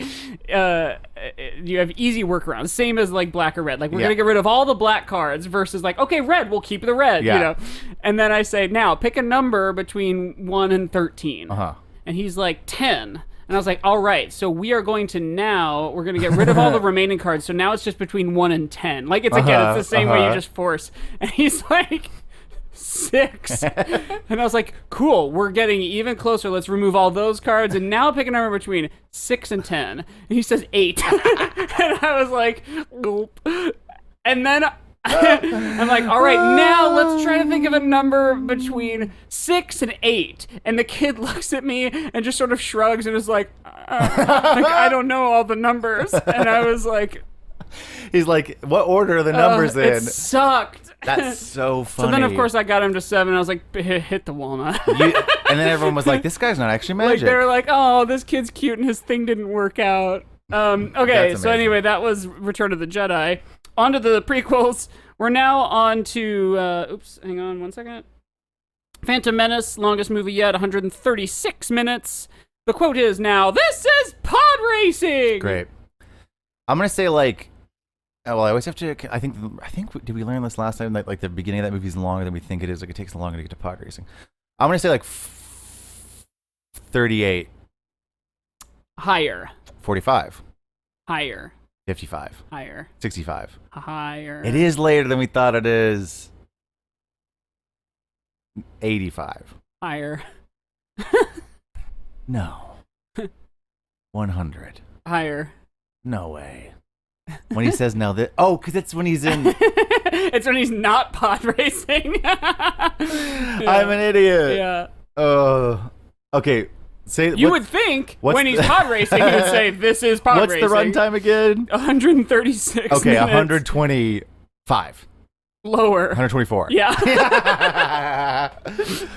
you have easy workarounds. Same as like black or red. Like we're Yeah. gonna get rid of all the black cards versus like, okay, red, we'll keep the red. Yeah. You know, and then I say, now pick a number between 1 and 13. Uh-huh. And he's like 10. And I was like, all right, so we're going to get rid of all the remaining cards. So now it's just between 1 and 10. Like, it's again, it's the same way you just force. And he's like, 6. And I was like, cool, we're getting even closer. Let's remove all those cards. And now pick a number between 6 and 10. And he says 8. And I was like, nope. And then I'm like, all right, now let's try to think of a number between 6 and 8. And the kid looks at me and just sort of shrugs and is like I don't know all the numbers. And I was like, He's like, what order are the numbers in? It sucked. That's so funny. So then, of course, I got him to 7. I was like, hit the walnut. And then everyone was like, this guy's not actually magic. Like, they were like, oh, this kid's cute and his thing didn't work out. Okay, That's so amazing. anyway, that was Return of the Jedi. On to the prequels. We're now on to, oops, hang on one second. Phantom Menace, longest movie yet, 136 minutes. The quote is now, this is pod racing! Great. I'm going to say, like, well, I always have to, I think, did we learn this last time? That, like, the beginning of that movie is longer than we think it is. Like, it takes longer to get to pod racing. I'm going to say, like, 38. Higher. 45. Higher. 55. Higher. 65. Higher. It is later than we thought it is. 85. Higher. No. 100. Higher. No way. When he says now that, because it's when he's in. It's when he's not pod racing. I'm an idiot. Yeah. Okay. Say You would think what's when he's pod racing, he would say, this is pod What's racing. the runtime again? 136 Okay, minutes. 125. Lower. 124. Yeah.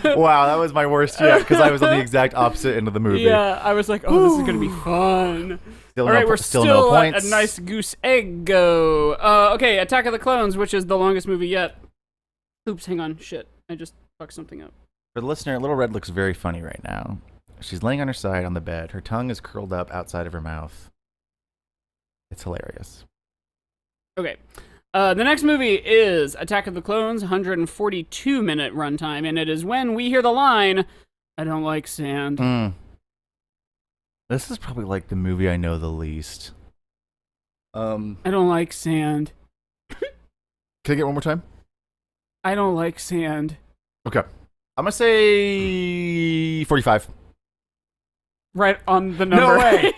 Wow, that was my worst yet because I was on the exact opposite end of the movie. Yeah, I was like, oh, this is going to be fun. Still All right, we're still still no at points. a nice goose egg go. Okay, Attack of the Clones, which is the longest movie yet. Oops, hang on. Shit, I just fucked something up. For the listener, Little Red looks very funny right now. She's laying on her side on the bed. Her tongue is curled up outside of her mouth. It's hilarious. Okay. The next movie is Attack of the Clones, 142-minute runtime, and it is when we hear the line, I don't like sand. This is probably like the movie I know the least. I don't like sand. Can I get one more time? I don't like sand. Okay. I'm going to say 45. Right on the number. No way.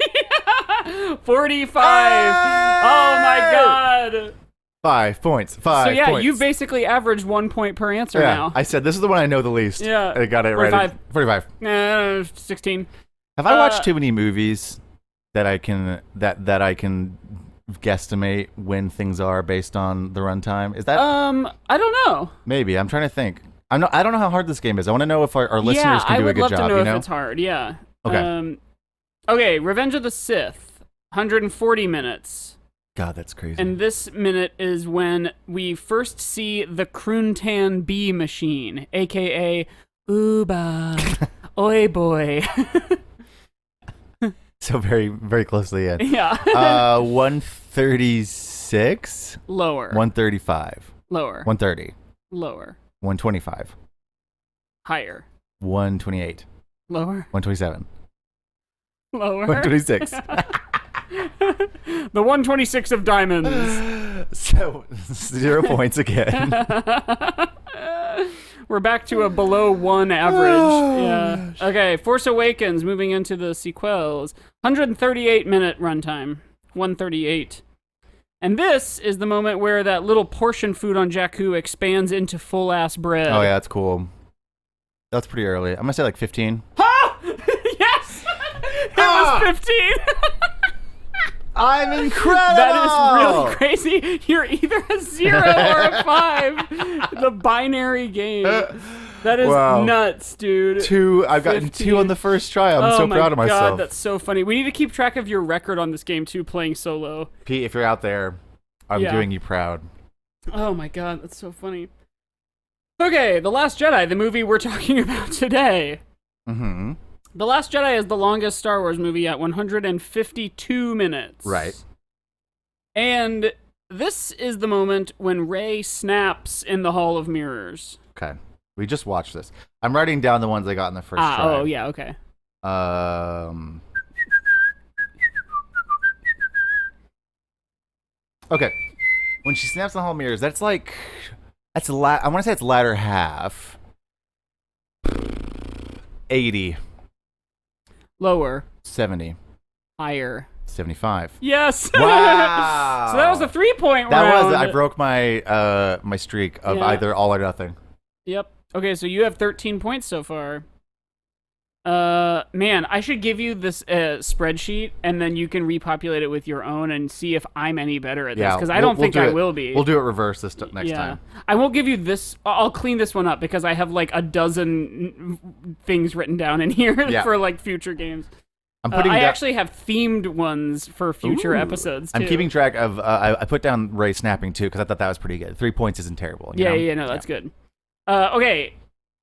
45. Oh my god. 5 points. 5 So yeah, points. you've basically averaged 1 point per answer now. I said this is the one I know the least. Yeah. I got it right. 45. 16. Have I watched too many movies that I can guesstimate when things are based on the runtime? Is that I don't know. maybe? I'm trying to think. I don't know how hard this game is. I want to know if our listeners can do a good job. I would love to know you know? if it's hard. Yeah. Okay. Okay. Revenge of the Sith, 140 minutes. God, that's crazy. And this minute is when we first see the Kruntan B machine, aka Ooba, Oi boy. So very, very close to the end. Yeah. 136. Lower. 135. Lower. 130. Lower. 125. Higher. 128. Lower. 127. Lower. 126. The 126 of diamonds. So 0 points again. We're back to a below 1 average. Yeah. Okay, Force Awakens, moving into the sequels. 138-minute runtime. 138. And this is the moment where that little portion food on Jakku expands into full-ass bread. Oh, yeah, that's cool. That's pretty early. I'm going to say like 15. Ha! Yes! It was 15! I'm incredible! That is really crazy. You're either a 0 or a 5. The binary game. That is Wow. nuts, dude. I've gotten 15. 2 on the first try. I'm so proud of myself. Oh my god, that's so funny. We need to keep track of your record on this game too, playing solo. Pete, if you're out there, I'm doing you proud. Oh my god, that's so funny. Okay, The Last Jedi, the movie we're talking about today. Mm-hmm. The Last Jedi is the longest Star Wars movie at 152 minutes. Right. And this is the moment when Rey snaps in the Hall of Mirrors. Okay. We just watched this. I'm writing down the ones I got in the first try. Oh, yeah, okay. Okay. When she snaps in the Hall of Mirrors, I want to say it's latter half. 80. Lower. 70. Higher. 75. Yes! Wow! So that was a 3-point round. That was, I broke my my streak of either all or nothing. Yep. Okay, so you have 13 points so far. Man, I should give you this spreadsheet, and then you can repopulate it with your own and see if I'm any better at this, because I don't think I will be. We'll do it reverse next time. I won't give you this. I'll clean this one up, because I have like a dozen things written down in here for like future games. I actually have themed ones for future episodes, too. I'm keeping track of, I put down Rey snapping, too, because I thought that was pretty good. 3 points isn't terrible. No, that's good. Okay,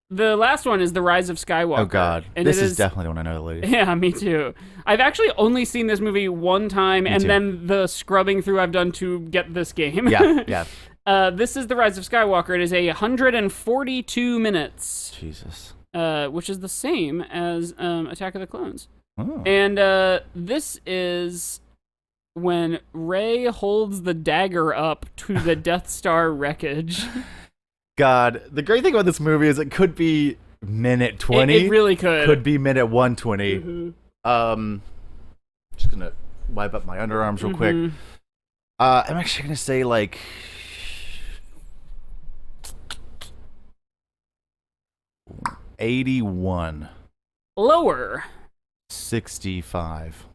the last one is The Rise of Skywalker. Oh, God. And this is definitely the one I know, lady. Yeah, me too. I've actually only seen this movie one time, and then the scrubbing through I've done to get this game. Yeah. This is The Rise of Skywalker. It is 142 minutes. Jesus. Which is the same as Attack of the Clones. Oh. And this is when Rey holds the dagger up to the Death Star wreckage. God, the great thing about this movie is it could be minute 20. It really could. Could be minute 120. Mm-hmm. Just gonna wipe up my underarms real quick. I'm actually gonna say like 81. Lower. 65.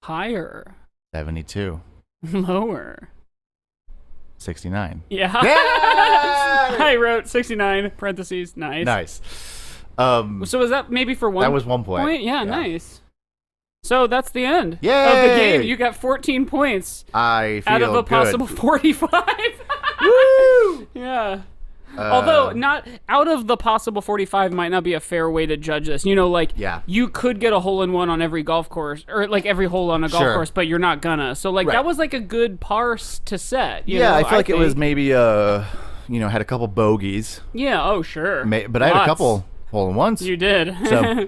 Higher. 72. Lower. 69. Yeah. Yay! I wrote 69, parentheses, nice. Nice. So was that maybe for one? That was 1 point. Yeah, nice. So that's the end of the Yay! game. You got 14 points I feel out of a good. possible 45. Woo! Yeah. Although not out of the possible 45 might not be a fair way to judge this. You know, like you could get a hole in one on every golf course, or like every hole on a golf course, but you're not gonna. So like that was like a good parse to set. You know, I feel like it was maybe had a couple bogeys. Yeah. Oh sure. But I had a couple hole in ones. You did. So,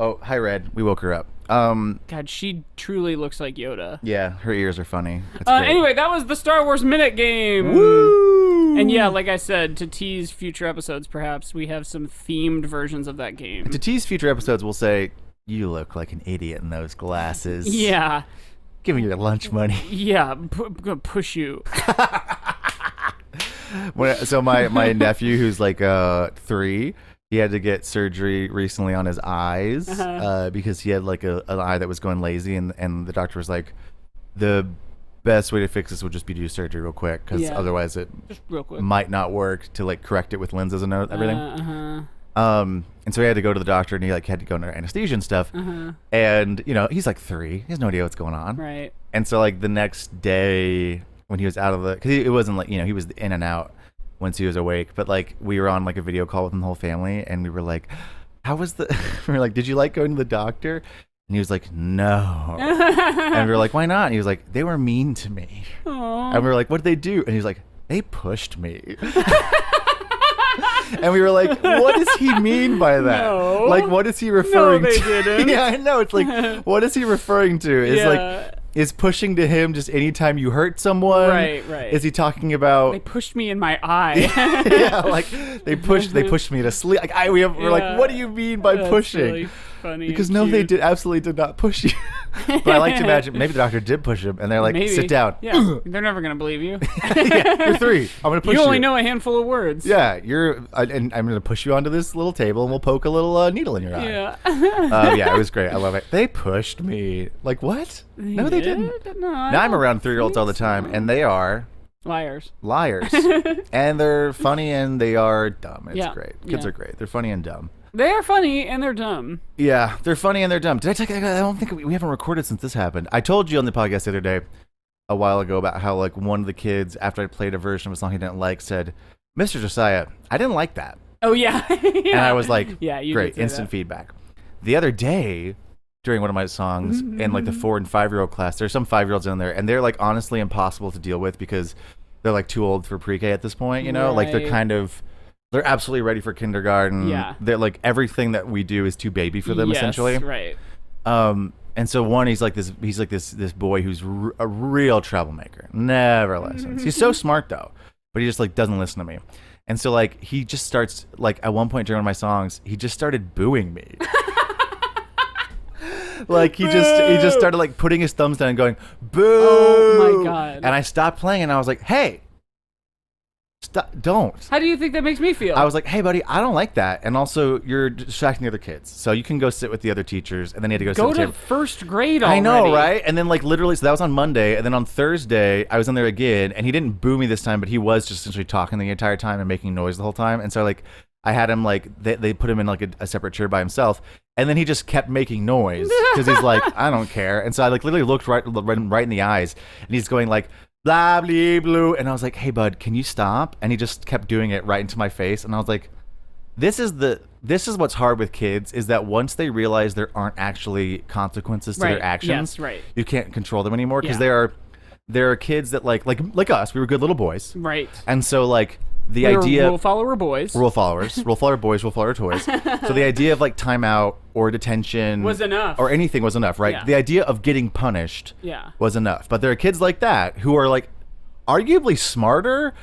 hi Red. We woke her up. God, she truly looks like Yoda. Yeah, her ears are funny. That's great. Anyway, that was the Star Wars Minute Game. Woo! And yeah, like I said, to tease future episodes, perhaps we have some themed versions of that game. To tease future episodes, we'll say, "You look like an idiot in those glasses." Yeah. Give me your lunch money. Yeah, I'm gonna push you. So my nephew, who's like 3. He had to get surgery recently on his eyes because he had like an eye that was going lazy, and the doctor was like, the best way to fix this would just be to do surgery real quick, because otherwise it just real quick might not work to like correct it with lenses and everything. And so he had to go to the doctor, and he like had to go under anesthesia and stuff. And he's like 3, he has no idea what's going on. Right. And so like the next day when he was out of because it wasn't like he was in and out once he was awake, but like we were on like a video call with the whole family, and we were like, how was the we were like, did you like going to the doctor? And he was like, no. And we were like, why not? And he was like, they were mean to me. Aww. And we were like, what did they do? And he was like, they pushed me. And we were like, what does he mean by that? No. Like, what is he referring no, they to? Didn't. Yeah, I know. It's like, what is he referring to? Is like, is pushing to him just anytime you hurt someone? Right. Is he talking about? They pushed me in my eye. Yeah, like they pushed me to sleep. Like we're like, what do you mean by pushing? Really funny. Because no, they absolutely did not push you. But I like to imagine maybe the doctor did push him, and they're like, sit down. Yeah, they're never gonna believe you. Yeah, you're 3. I'm gonna push you. You only know a handful of words. Yeah, and I'm gonna push you onto this little table, and we'll poke a little needle in your eye. Yeah. Yeah, it was great. I love it. They pushed me. Like what? No, they didn't. No, now I'm around 3-year-olds all the time, and they are Liars. And they're funny and they are dumb. It's Yeah. great. Kids Yeah. are great. They're funny and dumb. They are funny and they're dumb. Yeah, they're funny and they're dumb. Did I tell you? I don't think we haven't recorded since this happened. I told you on the podcast the other day, a while ago, about how like one of the kids, after I played a version of a song he didn't like, said, "Mr. Josiah, I didn't like that." Oh yeah. And I was like, yeah, you great, did say instant that. feedback. The other day, during one of my songs, in like the 4 and 5-year-old class, there's some 5-year-olds in there, and they're like honestly impossible to deal with because they're like too old for pre-K at this point, you know? Like they're they're absolutely ready for kindergarten. Yeah. They're like, everything that we do is too baby for them, Yes, essentially. Right. And so one, he's like this boy who's a real troublemaker. Never listens. He's so smart though, but he just like doesn't listen to me. And so like he just starts, like at one point during one of my songs, he just started booing me. Like he just started like putting his thumbs down and going, "Boo!" Oh my God. And I stopped playing and I was like, "Hey, stop! Don't." How do you think that makes me feel? I was like, "Hey, buddy, I don't like that." And also, you're distracting the other kids, so you can go sit with the other teachers. And then he had to go sit Go with the to table. first grade already. I know, right? And then like literally, so that was on Monday, and then on Thursday I was in there again, and he didn't boo me this time, but he was just essentially talking the entire time and making noise the whole time. And so like I had him like they put him in like a separate chair by himself, and then he just kept making noise because he's like, I don't care. And so I like literally looked right in the eyes, and he's going like blah blah blue, and I was like, "Hey bud, can you stop?" And he just kept doing it right into my face, and I was like, this is what's hard with kids, is that once they realize there aren't actually consequences to Right. their actions, Yes, right. you can't control them anymore, because Yeah. there are kids that like us, we were good little boys, Right. and so like the We were idea rule follower boys rule followers, rule follower boys, rule follower toys. So the idea of like timeout or detention Was enough. or anything was enough, right? Yeah. The idea of getting punished Yeah. was enough. But there are kids like that who are like arguably smarter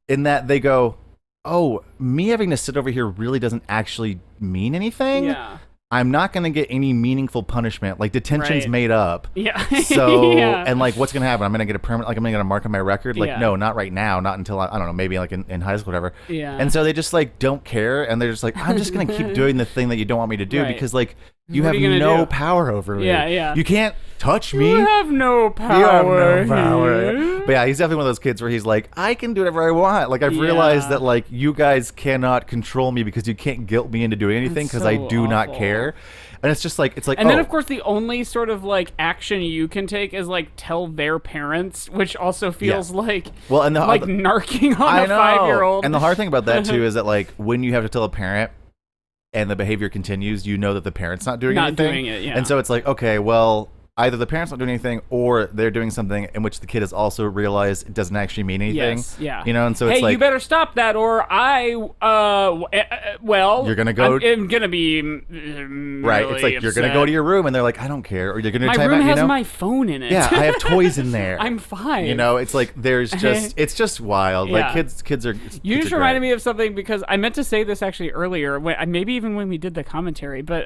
in that they go, "Oh, me having to sit over here really doesn't actually mean anything. Yeah. I'm not going to get any meaningful punishment. Like detention's Right. made up." Yeah. So, Yeah. and like, what's going to happen? I'm going to get a permanent, like I'm going to get a mark on my record. Like, Yeah. no, not right now. Not until I don't know, maybe like in high school, whatever. Yeah. And so they just like don't care. And they're just like, I'm just going to keep doing the thing that you don't want me to do Right. because like you What have are you gonna no do? power over me. Yeah, yeah. You can't touch me. You have no power. You have no power. here. But yeah, he's definitely one of those kids where he's like, I can do whatever I want. Like I've realized Yeah. that like you guys cannot control me because you can't guilt me into doing anything That's because so I do not awful. care. And it's just like And then, oh, of course, the only sort of like action you can take is like tell their parents, which also feels like well, and like narking on I a know. 5-year-old. And the hard thing about that too is that like when you have to tell a parent and the behavior continues, you know that the parent's not doing Not anything. doing it, yeah. And so it's like, okay, well, either the parent's not doing anything or they're doing something in which the kid has also realized it doesn't actually mean anything. Yes, yeah. You know, and so hey, it's like, you better stop that, or well, You're gonna go- I'm gonna be right. really It's like you're gonna upset. go to your room and they're like, I don't care, or you're gonna My time room out. has You know, my phone in it. yeah, I have toys in there. I'm fine. You know, it's like there's just it's just wild. Yeah. Like kids are. You just reminded me of something because I meant to say this actually earlier, maybe even when we did the commentary, but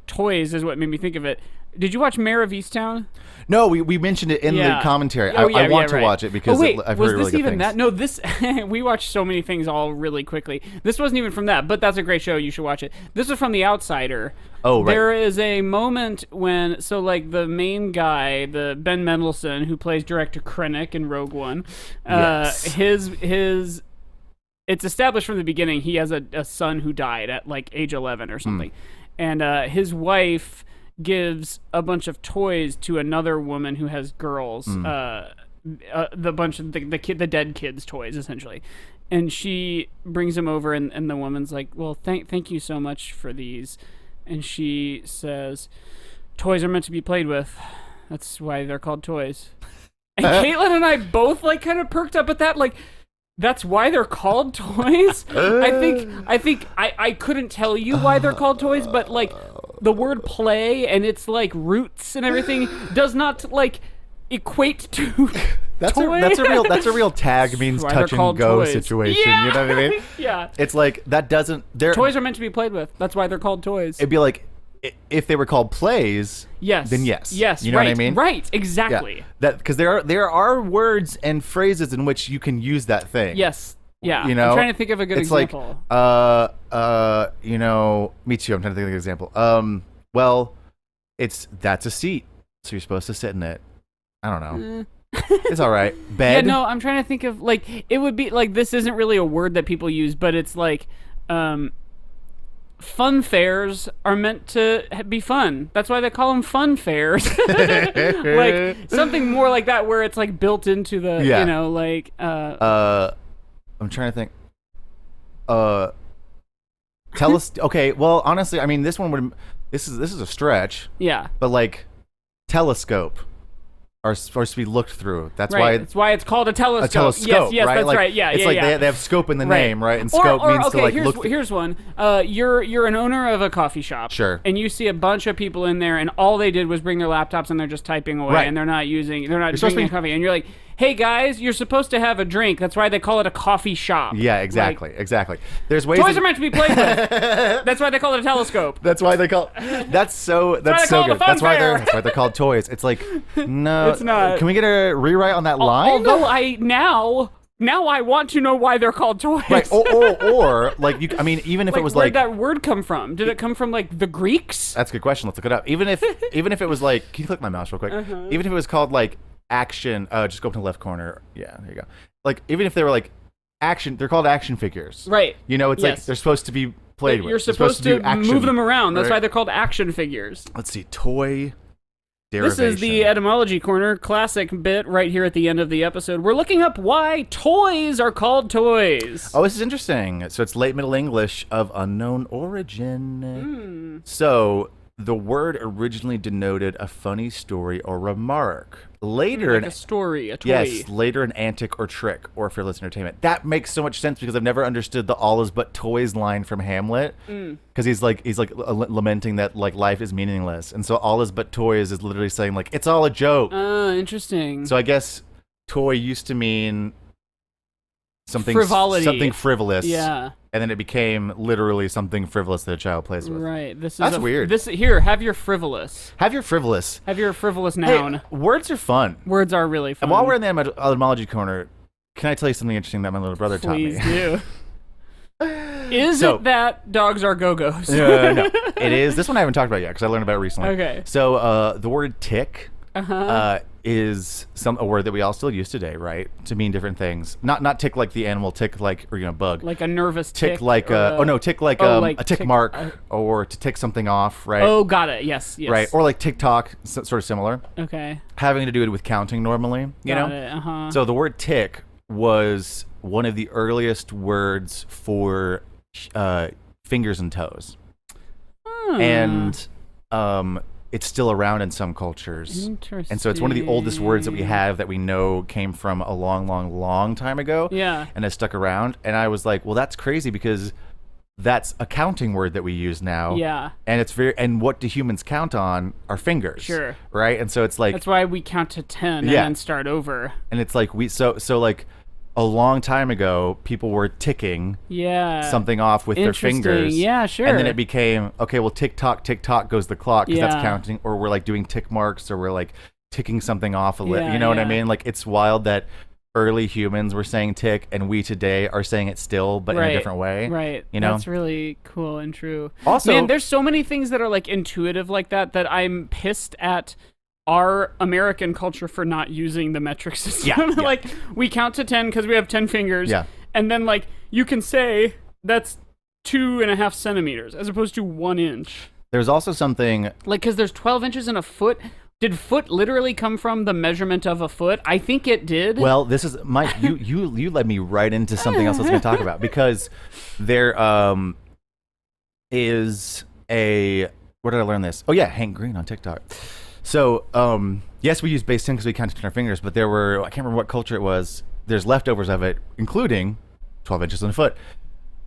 toys is what made me think of it. Did you watch Mayor of Easttown? No, we mentioned it in the commentary. Oh, I want to right. watch it because oh, wait, I've was heard really this good even things. that? No, this we watched so many things all really quickly. This wasn't even from that, but that's a great show. You should watch it. This was from The Outsider. Oh, right. There is a moment when like the main guy, the Ben Mendelsohn, who plays Director Krennic in Rogue One, Yes. his it's established from the beginning he has a son who died at like age 11 or something, and his wife gives a bunch of toys to another woman who has girls, the bunch of the dead kids' toys essentially, and she brings them over, and the woman's like, well, thank you so much for these, and she says, toys are meant to be played with, that's why they're called toys. And Caitlin and I both like kind of perked up at that, like, that's why they're called toys. I think I couldn't tell you why they're called toys, but like the word play and its like roots and everything does not like equate to That's toy. a real tag means Why they're touch and called go toys. situation. Yeah. You know what I mean? Yeah. It's like that doesn't. Toys are meant to be played with. That's why they're called toys. It'd be like if they were called plays. Yes. Then yes. Yes. You know right, what I mean? Right. Yeah. Exactly. That because there are words and phrases in which you can use that thing. Yes. Yeah. You know, I'm trying to think of a good it's example. Like, you know, me too. I'm trying to think of an example. Well, that's a seat, so you're supposed to sit in it. I don't know. It's all right. Bed. Yeah, no, I'm trying to think of like it would be like this isn't really a word that people use, but it's like fun fairs are meant to be fun. That's why they call them fun fairs. Like something more like that where it's like built into the you know like I'm trying to think. Tell us. Okay, well, honestly, I mean, this one would. This is a stretch. Yeah. But like, telescope are supposed to be looked through. That's right. That's why it's called a telescope. A telescope, yes, right? that's like, right. Yeah, it's like they have scope in the name, right? And scope means okay, to like look. Here's one. You're an owner of a coffee shop. Sure. And you see a bunch of people in there, and all they did was bring their laptops, and they're just typing away, Right. and they're not drinking coffee. And you're like, hey guys, you're supposed to have a drink. That's why they call it a coffee shop. Yeah, exactly, like, exactly. There's ways. Toys are meant to be played with. That's why they call it a telescope. That's why they call. That's so good. That's why they're called toys. It's like no, it's not. Can we get a rewrite on that line? Although now I want to know why they're called toys. Right. Or like you. I mean, even if it was where'd like that word come from? Did it come from like the Greeks? That's a good question. Let's look it up. Even if it was like, can you click my mouse real quick? Even if it was called like action, just go up to the left corner. Yeah, there you go. Like even if they were like action, they're called action figures. Right. You know, it's like they're supposed to be played with. You're supposed to action, move them around. That's right? why they're called action figures. Let's see, toy derivation. This is the etymology corner, classic bit right here at the end of the episode. We're looking up why toys are called toys. Oh, this is interesting. So it's late Middle English of unknown origin. So the word originally denoted a funny story or remark. Later, like a story, a toy. Yes, later an antic or trick or fearless entertainment. That makes so much sense because I've never understood the "all is but toys" line from Hamlet. Because he's like lamenting that like life is meaningless, and so "all is but toys" is literally saying like it's all a joke. Interesting. So I guess toy used to mean something frivolity, something frivolous. Yeah. And then it became literally something frivolous that a child plays with. Right. That's weird. Here, have your frivolous. Have your frivolous. Have your frivolous noun. Hey, words are fun. Words are really fun. And while we're in the etymology corner, can I tell you something interesting that my little brother taught me? Please do. Is it that dogs are go-go's? No, it is. This one I haven't talked about yet because I learned about it recently. Okay. So the word tick is a word that we all still use today, right? To mean different things. Not tick like the animal, tick like or bug. Like a nervous tick. Like tick like a tick mark or to tick something off, right? Oh, got it. Yes. Right. Or like TikTok, sort of similar. Okay. Having to do it with counting normally, you got know? it. So the word tick was one of the earliest words for fingers and toes. And it's still around in some cultures. Interesting. And so it's one of the oldest words that we have that we know came from a long, long, long time ago. Yeah. And has stuck around. And I was like, well, that's crazy because that's a counting word that we use now. Yeah. And what do humans count on? Our fingers. Sure. Right? And so it's like that's why we count to 10 and then start over. And it's like so like a long time ago, people were ticking something off with their fingers. Yeah, sure. And then it became, okay, well, tick tock goes the clock because that's Yeah. counting. Or we're like doing tick marks or we're like ticking something off a Yeah, you know what I yeah. mean? Like it's wild that early humans were saying tick and we today are saying it still, but in a different way. Right. You know? That's really cool and true. Also- man, there's so many things that are like intuitive like that I'm pissed at our American culture for not using the metric system. Yeah. Like we count to 10 because we have 10 fingers. Yeah. And then like you can say that's 2.5 centimeters as opposed to 1 inch. There's also something Like because there's 12 inches in a foot. Did foot literally come from the measurement of a foot? I think it did. Well, this is Mike. You led me right into something else I was going to talk about because there is a where did I learn this? Oh yeah, Hank Green on TikTok. So yes, we use base 10 because we counted on our fingers, but there were I can't remember what culture it was. There's leftovers of it, including 12 inches in a foot.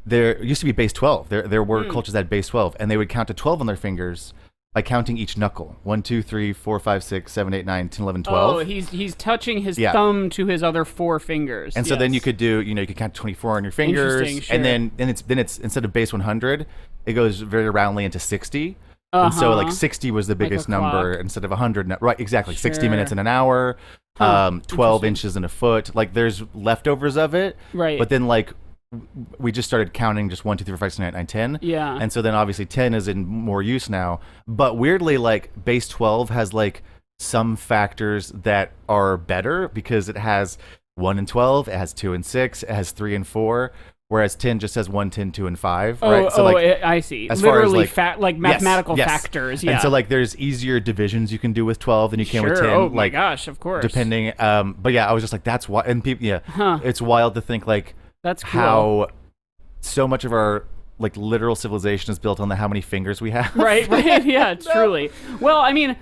There used to be base 12. There were cultures that had base 12, and they would count to 12 on their fingers by counting each knuckle. 1, 2, 3, 4, 5, 6, 7, 8, 9, 10, 11, 12. Oh, he's touching his thumb to his other 4 fingers. And so then you could do, you could count 24 on your fingers. Interesting, sure. And then it's instead of base 100, it goes very roundly into 60. And so like 60 was the biggest number instead of 100. Right, exactly. 60 minutes in an hour, 12 inches in a foot. Like there's leftovers of it. Right. But then like we just started counting just 1, 2, 3, 4, 5, 6, 7, 8, 9, 10. Yeah. And so then obviously 10 is in more use now. But weirdly, like base 12 has like some factors that are better because it has 1 and 12, it has 2 and 6, it has 3 and 4. Whereas 10 just has 1, 10, 2, and 5, right? So I see. As Literally, far as like mathematical yes. factors. Yeah. And so like there's easier divisions you can do with 12 than you can with 10. Oh my like, gosh, of course. Depending, but yeah, I was just like, that's why. And people, it's wild to think like that's cool. how so much of our like literal civilization is built on how many fingers we have. Right. Yeah, truly. Well, I mean,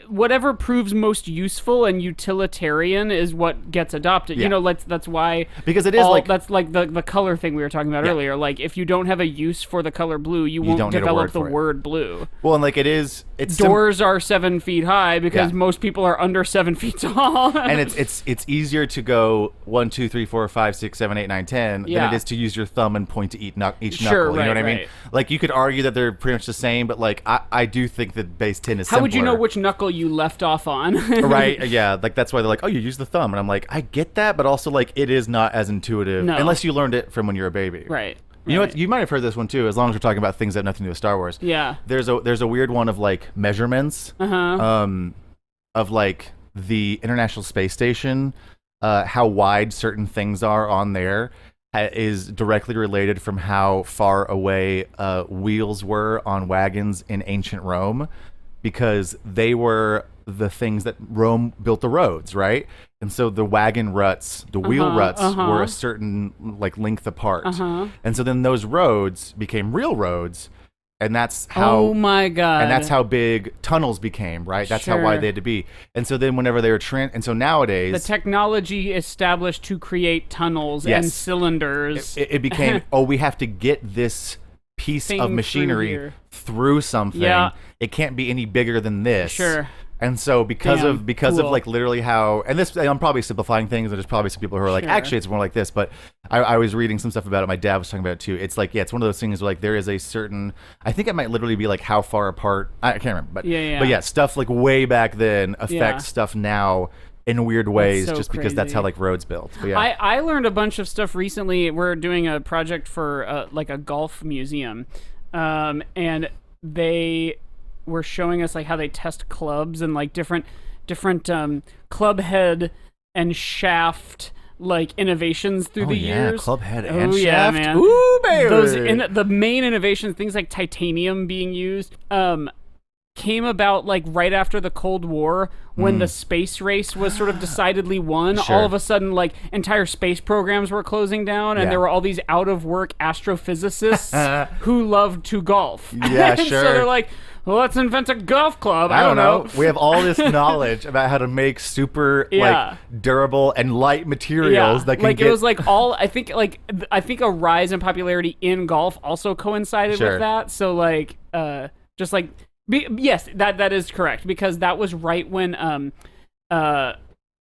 whatever proves most useful and utilitarian is what gets adopted. Yeah. That's why, because it is that's like the color thing we were talking about earlier. Like if you don't have a use for the color blue, you won't develop the word blue. Well, and like it's doors are 7 feet high because most people are under 7 feet tall. And it's easier to go 1, 2, 3, 4, 5, 6, 7, 8, 9, 10 than it is to use your thumb and point to each knuckle. You know what I mean? Like you could argue that they're pretty much the same, but like I do think that base 10 is simpler. How would you know which knuckle you left off on? Right, yeah, like that's why they're like, oh, you use the thumb, and I'm like, I get that, but also like it is not as intuitive unless you learned it from when you're a baby. Right. You know what? You might have heard this one too. As long as we're talking about things that have nothing to do with Star Wars. Yeah. There's a weird one of like measurements. Of like the International Space Station, how wide certain things are on there is directly related from how far away wheels were on wagons in ancient Rome, because they were the things that Rome built the roads, right? And so the wagon ruts, the wheel ruts were a certain like length apart. And so then those roads became real roads, and that's how oh my god. And that's how big tunnels became, right? That's how wide they had to be. And so then whenever they were and so nowadays the technology established to create tunnels and cylinders, it became we have to get this piece of machinery through something. It can't be any bigger than this. And so because of like literally how, and this, I'm probably simplifying things, and there's probably some people who are like, actually it's more like this, but I was reading some stuff about it. My dad was talking about it too. It's like, it's one of those things where like there is a certain, I think it might literally be like how far apart, I can't remember, but but stuff like way back then affects stuff now in weird ways, just because that's how like roads built. But I learned a bunch of stuff recently. We're doing a project for like a golf museum, and they were showing us like how they test clubs and like different club head and shaft like innovations through the years. Club head and shaft. Yeah, man. Ooh, baby. The main innovations, things like titanium being used, came about like right after the Cold War, when the space race was sort of decidedly won. All of a sudden, like entire space programs were closing down, and there were all these out of work astrophysicists who loved to golf. Yeah, sure. So they're like, well, let's invent a golf club. I don't know. We have all this knowledge about how to make super like durable and light materials that can it was like all I think a rise in popularity in golf also coincided with that. So like just like yes, that is correct, because that was right when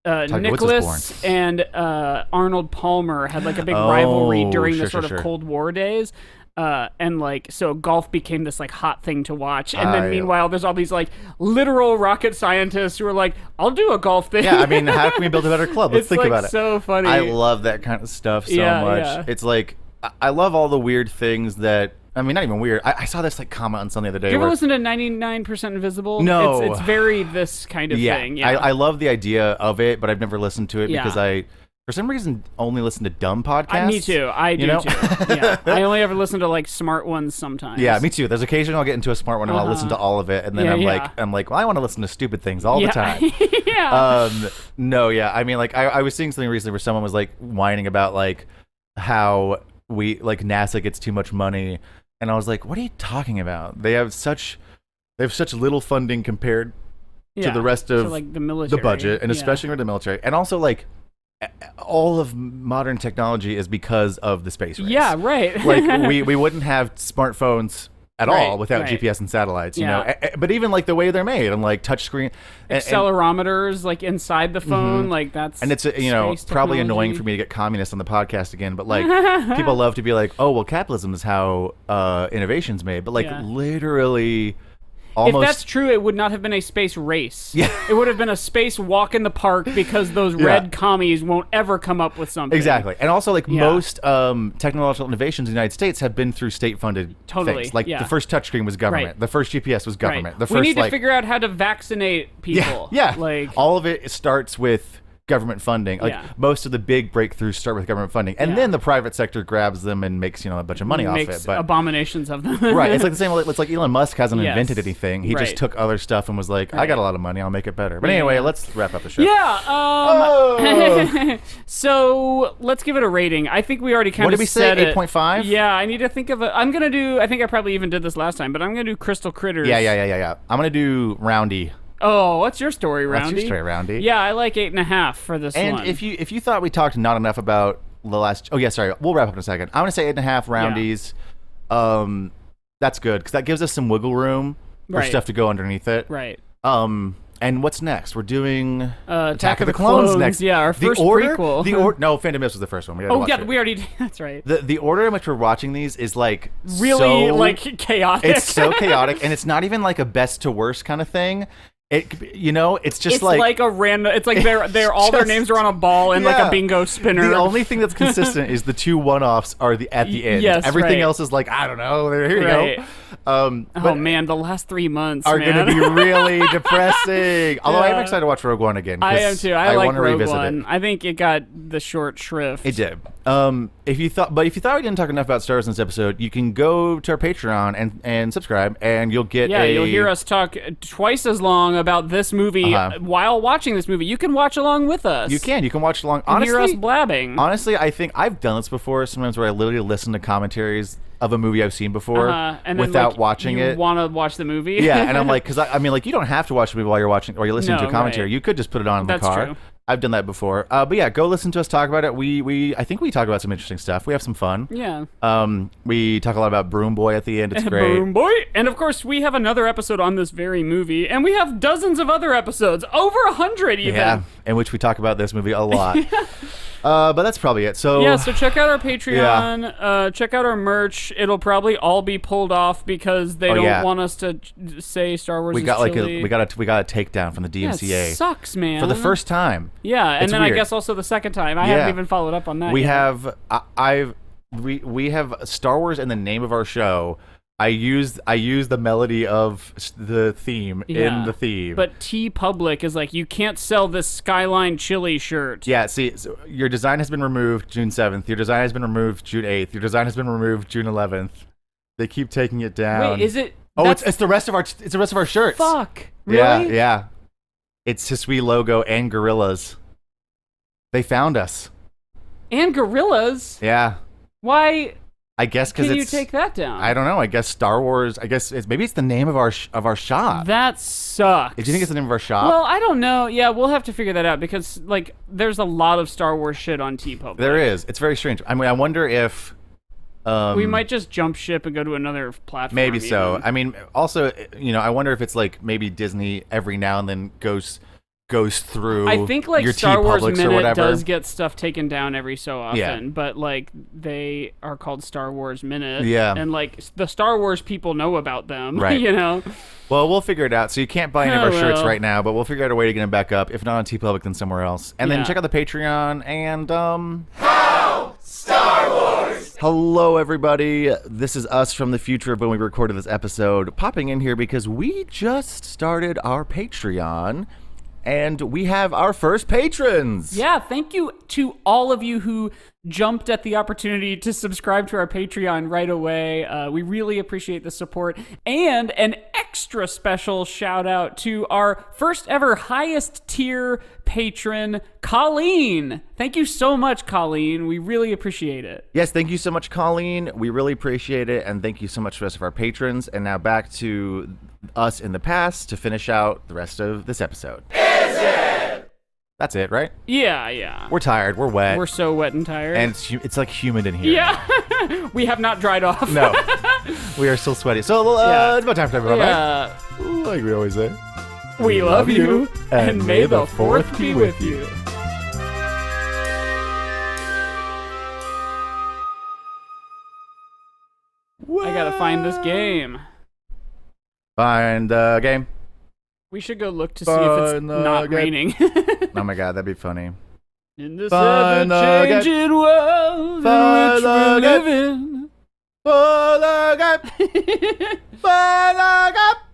Nicholas and Arnold Palmer had like a big rivalry during the sort of Cold War days. And like, so golf became this like hot thing to watch. And then meanwhile, there's all these like literal rocket scientists who are like, I'll do a golf thing. Yeah, I mean, how can we build a better club? Let's think about it. It's so funny. I love that kind of stuff so much. Yeah. It's like, I love all the weird things that, I mean, not even weird. I saw this like comment on something the other day. Do you ever listen to 99% Invisible? No. It's very this kind of thing. Yeah. I love the idea of it, but I've never listened to it because for some reason, only listen to dumb podcasts. Me too. I do too. Yeah. I only ever listen to like smart ones sometimes. Yeah, me too. There's occasionally I'll get into a smart one and I'll listen to all of it, and then I'm like, well, I want to listen to stupid things all the time. No, yeah. I mean, like I was seeing something recently where someone was like whining about like how NASA gets too much money, and I was like, what are you talking about? They have such little funding compared to the rest of like the military, the budget, and especially for the military, and also like. All of modern technology is because of the space race. Yeah, right. Like we wouldn't have smartphones at all without GPS and satellites, you know. But even like the way they're made, and like touchscreen accelerometers, like inside the phone, like that's and it's probably annoying for me to get communist on the podcast again, but like people love to be like, oh well, capitalism is how innovation's made, but like literally. almost. If that's true, it would not have been a space race. Yeah. It would have been a space walk in the park because those red commies won't ever come up with something. Exactly. And also, like, most technological innovations in the United States have been through state-funded things. Like, the first touchscreen was government. Right. The first GPS was government. Right. The first, we need to figure out how to vaccinate people. Yeah. Like, all of it starts with government funding. Like, most of the big breakthroughs start with government funding. And then the private sector grabs them and makes, a bunch of money off it. But abominations of them. right. It's like the same. It's like Elon Musk hasn't invented anything. He just Right. took other stuff and was like, I got a lot of money. I'll make it better. But anyway, let's wrap up the show. Yeah. So let's give it a rating. I think we already kind of What did we say? said it. 8.5? Yeah, I need to think of I'm going to do, I think I probably even did this last time, but I'm going to do Crystal Critters. Yeah. I'm going to do Roundy. Oh, what's your story, Roundy? What's your story, Roundy? Yeah, I like 8.5 for this one. And if you thought we talked not enough about the last, we'll wrap up in a second. I'm gonna say 8.5 Roundies. That's good because that gives us some wiggle room for stuff to go underneath it. Right. And what's next? We're doing Attack of the Clones next. Yeah, our first prequel. No, Phantom Menace was the first one. We we already did. That's right. The order in which we're watching these is like really chaotic. It's so chaotic, and it's not even like a best to worst kind of thing. It's just like a random. It's like they're all their names are on a ball and like a bingo spinner. The only thing that's consistent is the two one-offs are at the end. Yes, everything else is like, I don't know. Here you go. Oh man, the last 3 months are going to be really depressing. Although I am excited to watch Rogue One again. I am too. I like want to Rogue revisit One. it. I think it got the short shrift. It did. If you thought we didn't talk enough about Star Wars in this episode, you can go to our Patreon and subscribe, and you'll get you'll hear us talk twice as long about this movie while watching this movie. You can watch along with us. You can watch along. Honestly, hear us blabbing. Honestly, I think I've done this before. Sometimes where I literally listen to commentaries of a movie I've seen before and without then, watching it. You want to watch the movie? Yeah, and I'm like, because I mean, like, you don't have to watch the movie while you're watching or you're listening to a commentary. Right. You could just put it on in the car. True. I've done that before. But yeah, go listen to us talk about it. I think we talk about some interesting stuff. We have some fun. Yeah. We talk a lot about Broom Boy at the end. It's great. Broom Boy. And of course, we have another episode on this very movie, and we have dozens of other episodes, over 100 even. Yeah, in which we talk about this movie a lot. But that's probably it. So so check out our Patreon. Check out our merch. It'll probably all be pulled off because they don't want us to say Star Wars. We got chilly. we got a takedown from the DMCA. Yeah, it sucks, man. For the first time. Yeah, and it's then weird. I guess also the second time. I haven't even followed up on that. We yet. have we have Star Wars in the name of our show. I used the melody of the theme in the theme. But T Public is like, you can't sell this Skyline Chili shirt. Yeah, see, so your design has been removed June 7th. Your design has been removed June 8th. Your design has been removed June 11th. They keep taking it down. Wait, is it? Oh, it's the rest of our shirts. Fuck. Really? Yeah. It's Hisui logo and gorillas. They found us. And gorillas? Yeah. Why? I guess because Can you take that down? I don't know. I guess Star Wars. I guess maybe it's the name of our shop. That sucks. Do you think it's the name of our shop? Well, I don't know. Yeah, we'll have to figure that out because like there's a lot of Star Wars shit on TeePublic. There is. It's very strange. I mean, I wonder if we might just jump ship and go to another platform. Maybe so. even. I mean, also, I wonder if it's like maybe Disney every now and then goes through. I think like your Star Wars TeePublics or Minute whatever. does get stuff taken down every so often, Yeah. but like they are called Star Wars Minute, Yeah. and like the Star Wars people know about them, Right. Well, we'll figure it out. So you can't buy any of our shirts right now, but we'll figure out a way to get them back up. If not on TeePublic, then somewhere else. And then check out the Patreon and How Star Wars! Hello, everybody. This is us from the future of when we recorded this episode, popping in here because we just started our Patreon. And we have our first patrons. Yeah, thank you to all of you who jumped at the opportunity to subscribe to our Patreon right away. We really appreciate the support. And an extra special shout out to our first ever highest tier patron, Colleen. Thank you so much, Colleen. We really appreciate it. Yes, thank you so much, Colleen. We really appreciate it. And thank you so much to the rest of our patrons. And now back to us in the past to finish out the rest of this episode. Is it? That's it, right? Yeah. We're tired. We're wet. We're so wet and tired. And it's like humid in here. Yeah. We have not dried off. No. We are still sweaty. So it's about time for everyone, right? Like we always say. We love you, and may the fourth be with you. I gotta find this game. Find the game. We should go look to see if it's Find the not game. raining. Oh my god, that'd be funny. In this Find the ever-changing world in Find which the we game. live in. Find the game. Find the game.